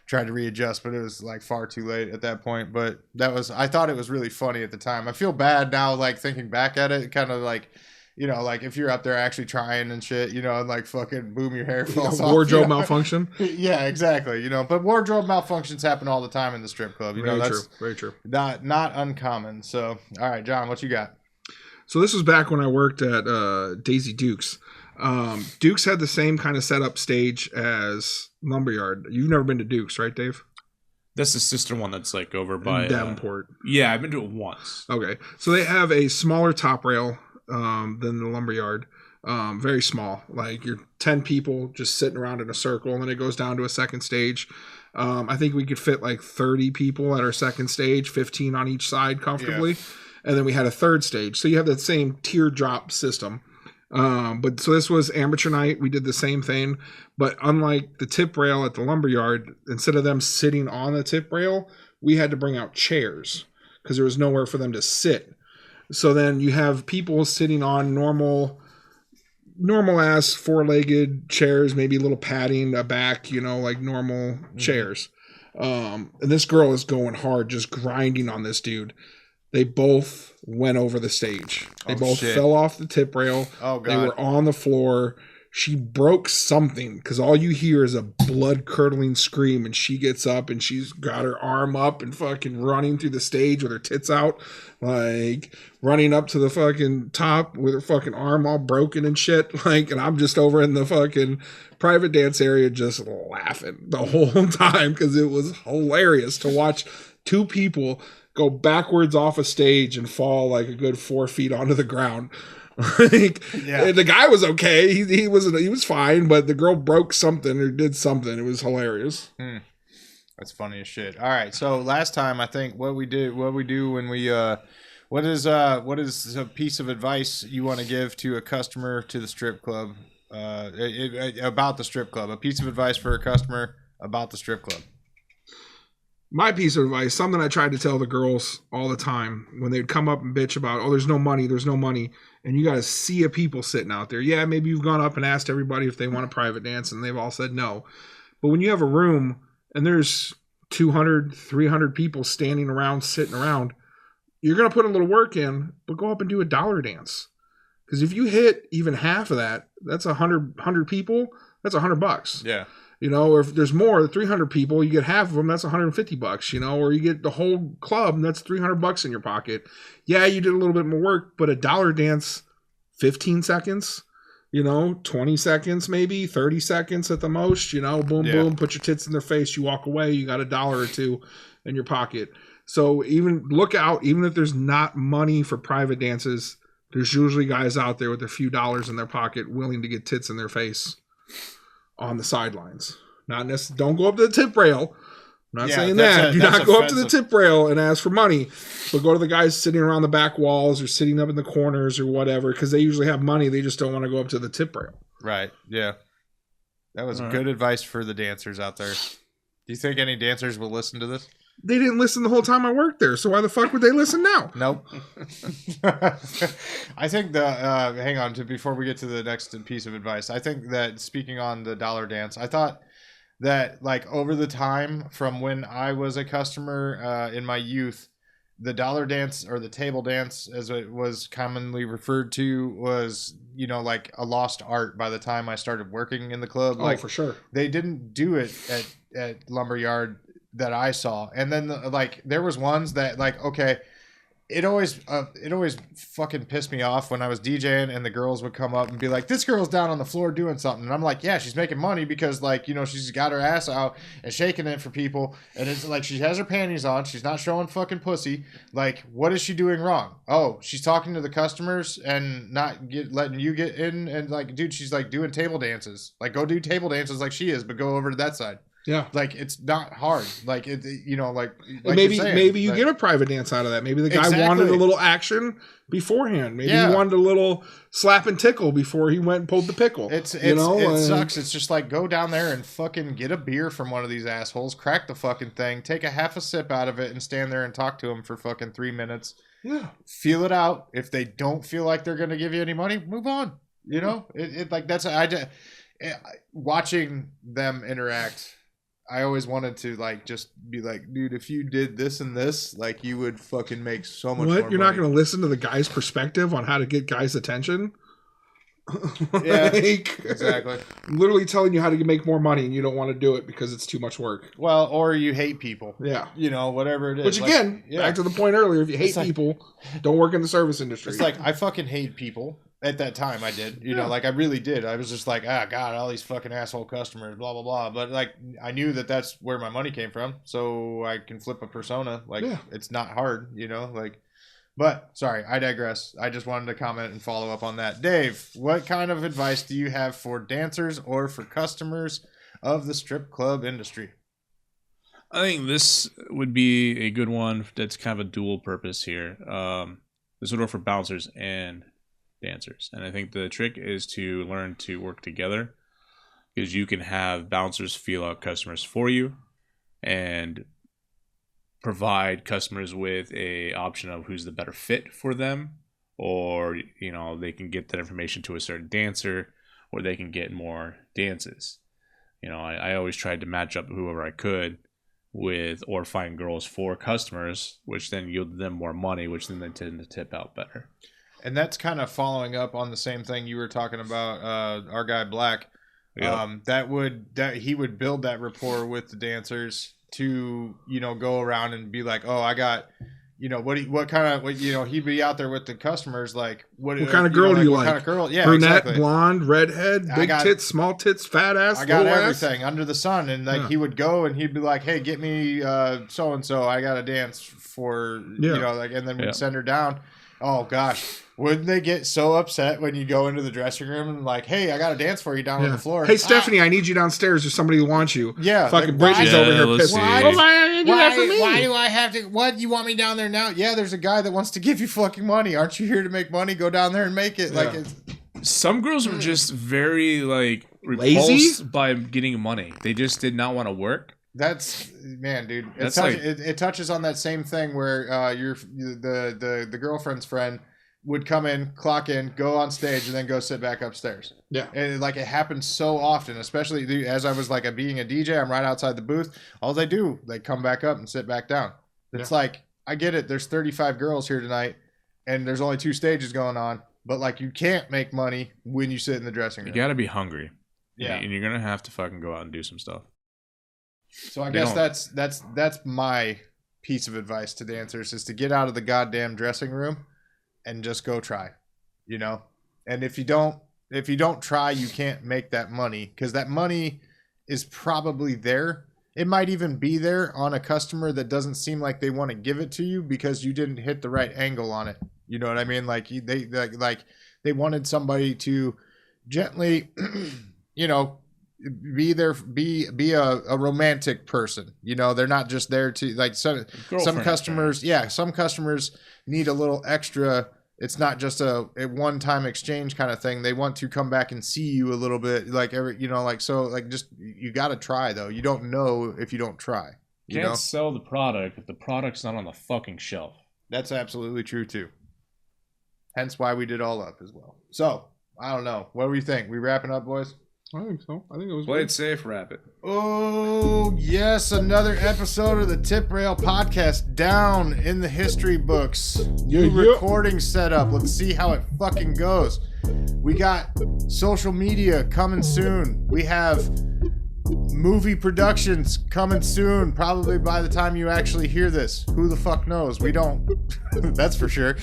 B: tried to readjust, but it was like far too late at that point. But that was, I thought it was really funny at the time. I feel bad now, like thinking back at it, kind of like, you know, like if you're up there actually trying and shit, you know, and like fucking boom, your hair falls off.
D: Wardrobe
B: you know?
D: malfunction.
B: Yeah, exactly. You know, but wardrobe malfunctions happen all the time in the strip club. You know, that's
D: very true.
B: not uncommon. So, all right, John, what you got?
D: So this was back when I worked at Daisy Dukes. Dukes had the same kind of setup stage as Lumberyard. You've never been to Dukes, right, Dave?
C: That's the sister one that's like over by
D: Davenport.
C: Yeah, I've been to it once.
D: Okay, so they have a smaller top rail than the Lumberyard. Very small, like you're 10 people just sitting around in a circle, and then it goes down to a second stage. I think we could fit like 30 people at our second stage, 15 on each side comfortably. And then we had a third stage, so you have that same teardrop system. But so this was amateur night. We did the same thing, but unlike the tip rail at the Lumberyard, instead of them sitting on the tip rail, we had to bring out chairs because there was nowhere for them to sit. So then you have people sitting on normal ass 4-legged chairs, maybe a little padding a back, you know, like normal chairs. And this girl is going hard, just grinding on this dude. They both went over the stage. They both fell off the tip rail.
B: Oh, God.
D: They were on the floor. She broke something because all you hear is a blood-curdling scream, and she gets up and she's got her arm up and fucking running through the stage with her tits out, like running up to the fucking top with her fucking arm all broken and shit. Like, and I'm just over in the fucking private dance area just laughing the whole time because it was hilarious to watch two people go backwards off a stage and fall like a good 4 feet onto the ground. Like, the guy was okay. He was fine, but the girl broke something or did something. It was hilarious.
B: That's funny as shit. All right, so last time I think what we do when we what is a piece of advice you want to give to a customer to the strip club about the strip club? A piece of advice for a customer about the strip club.
D: My piece of advice, something I tried to tell the girls all the time when they'd come up and bitch about, oh, there's no money, and you got a sea of people sitting out there. Yeah, maybe you've gone up and asked everybody if they want a private dance, and they've all said no. But when you have a room and there's 200, 300 people standing around, sitting around, you're going to put a little work in, but go up and do a dollar dance. Because if you hit even half of that, that's 100 people, that's $100.
B: Yeah.
D: You know, or if there's more, 300 people, you get half of them, that's $150, you know, or you get the whole club, that's $300 in your pocket. Yeah, you did a little bit more work, but a dollar dance, 15 seconds, you know, 20 seconds, maybe 30 seconds at the most, you know, boom, boom, put your tits in their face, you walk away, you got $1 or $2 in your pocket. So even look out, even if there's not money for private dances, there's usually guys out there with a few dollars in their pocket willing to get tits in their face on the sidelines. Not necessarily, don't go up to the tip rail. I'm not saying that. Do not go up to the tip rail and ask for money, but go to the guys sitting around the back walls or sitting up in the corners or whatever, because they usually have money. They just don't want to go up to the tip rail.
B: Right. Yeah. That was good advice for the dancers out there. Do you think any dancers will listen to this?
D: They didn't listen the whole time I worked there, so why the fuck would they listen now?
B: Nope. I think hang on before we get to the next piece of advice. I think that speaking on the dollar dance, I thought that like over the time from when I was a customer in my youth, the dollar dance or the table dance, as it was commonly referred to, was, you know, like a lost art by the time I started working in the club.
D: Oh,
B: like,
D: for sure.
B: They didn't do it at Lumberyard that I saw. And then like there was ones that like, okay, it always fucking pissed me off when I was DJing and the girls would come up and be like, this girl's down on the floor doing something. And I'm like, yeah, she's making money because, like, you know, she's got her ass out and shaking it for people. And it's like, she has her panties on. She's not showing fucking pussy. Like, what is she doing wrong? Oh, she's talking to the customers and not letting you get in. And like, dude, she's like doing table dances. Like, go do table dances like she is, but go over to that side.
D: Yeah,
B: like it's not hard. Like it, you know, like
D: maybe
B: you're saying,
D: maybe you
B: like,
D: get a private dance out of that. Maybe the guy wanted a little action beforehand. Maybe he wanted a little slap and tickle before he went and pulled the pickle.
B: It sucks. It's just like go down there and fucking get a beer from one of these assholes, crack the fucking thing, take a half a sip out of it, and stand there and talk to him for fucking 3 minutes.
D: Yeah,
B: feel it out. If they don't feel like they're gonna give you any money, move on. You know, it like that's watching them interact. I always wanted to like just be like, dude, if you did this and this, like you would fucking make so much more money.
D: You're not going to listen to the guy's perspective on how to get guys' attention?
B: Yeah, exactly.
D: I'm literally telling you how to make more money and you don't want to do it because it's too much work.
B: Well, or you hate people.
D: Yeah.
B: You know, whatever it is.
D: Which again, back to the point earlier, if you hate people, don't work in the service industry.
B: It's like, I fucking hate people. At that time, I did. You know, like I really did. I was just like, God, all these fucking asshole customers, blah, blah, blah. But like, I knew that that's where my money came from. So I can flip a persona. Like, it's not hard, you know, like, but sorry, I digress. I just wanted to comment and follow up on that. Dave, what kind of advice do you have for dancers or for customers of the strip club industry?
C: I think this would be a good one that's kind of a dual purpose here. This would work for bouncers and dancers, and I think the trick is to learn to work together, because you can have bouncers feel out customers for you and provide customers with a option of who's the better fit for them, or you know, they can get that information to a certain dancer, or they can get more dances. You know, I always tried to match up whoever I could with, or find girls for customers, which then yielded them more money, which then they tend to tip out better. And
B: that's kind of following up on the same thing you were talking about, our guy Black. Yep. That he would build that rapport with the dancers to, you know, go around and be like, oh, I got, you know, he'd be out there with the customers, like, what
D: kind of girl do you like?
B: What kind of girl? Yeah,
D: brunette,
B: exactly.
D: Blonde, redhead, big tits, small tits, fat ass.
B: I got everything under the sun, and like he would go and he'd be like, hey, get me so and so. I got to dance for you know, like, and then we'd send her down. Oh gosh. Wouldn't they get so upset when you go into the dressing room and like, hey, I got to dance for you down on the floor.
D: Hey, Stephanie, I need you downstairs. There's somebody who wants you.
B: Yeah.
D: Fucking Bridget's over here pissed.
B: Why do I have to? What? You want me down there now? Yeah, there's a guy that wants to give you fucking money. Aren't you here to make money? Go down there and make it. Like,
C: some girls were just very like repulsed
D: lazy
C: by getting money. They just did not want to work.
B: That's, man, dude. It touches on that same thing where the girlfriend's friend would come in, clock in, go on stage, and then go sit back upstairs.
D: Yeah.
B: And like it happens so often, especially as I was like being a DJ, I'm right outside the booth. All they do, they come back up and sit back down. It's like, I get it. There's 35 girls here tonight, and there's only 2 stages going on. But like, you can't make money when you sit in the dressing room.
C: You got to be hungry.
B: Yeah,
C: and you're gonna have to fucking go out and do some stuff.
B: So I guess that's my piece of advice to dancers is to get out of the goddamn dressing room and just go try, you know. And if you don't try, you can't make that money, because that money is probably there. It might even be there on a customer that doesn't seem like they want to give it to you because you didn't hit the right angle on it. You know what I mean? Like they wanted somebody to gently, you know, be a romantic person. You know, they're not just there to like some customers. Yeah, some customers need a little extra. It's not just a one-time exchange kind of thing. They want to come back and see you a little bit, like every, you know, like, so like, just, you got to try though. You don't know if you don't try.
C: You can't sell the product if the product's not on the fucking shelf.
B: That's absolutely true too. Hence why we did all up as well. So I don't know. What do we think? We wrapping up, boys?
D: I think so. I think it was
C: Play
D: good.
C: it safe, wrap it.
B: Oh, yes. Another episode of the Tip Rail podcast down in the history books. New recording setup. Let's see how it fucking goes. We got social media coming soon. We have movie productions coming soon. Probably by the time you actually hear this. Who the fuck knows? We don't. That's for sure.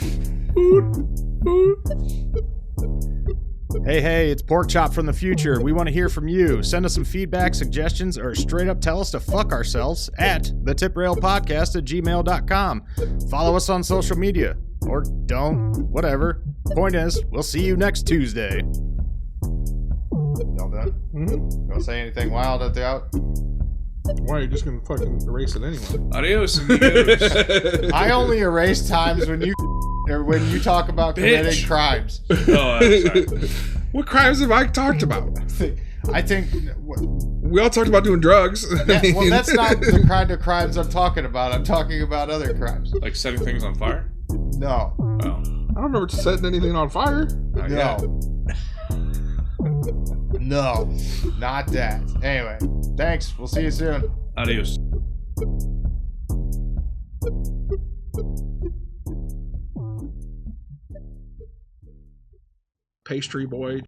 B: Hey, it's Porkchop from the future. We want to hear from you. Send us some feedback, suggestions, or straight up tell us to fuck ourselves at thetiprailpodcast@gmail.com. Follow us on social media. Or don't. Whatever. Point is, we'll see you next Tuesday. Y'all done?
D: Mm-hmm.
B: You want to say anything wild at the out?
D: Why are you just going to fucking erase it anyway?
C: Adios, amigos.
B: I only erase times when you talk about committing crimes.
C: Oh, I'm sorry.
D: What crimes have I talked about?
B: I think
D: We all talked about doing drugs.
B: well, that's not the kind of crimes I'm talking about. I'm talking about other crimes.
C: Like setting things on fire?
B: No.
C: Oh.
D: I don't remember setting anything on fire.
C: Not yet.
B: No, not that. Anyway, thanks. We'll see you soon.
C: Adios.
D: Pastry boy.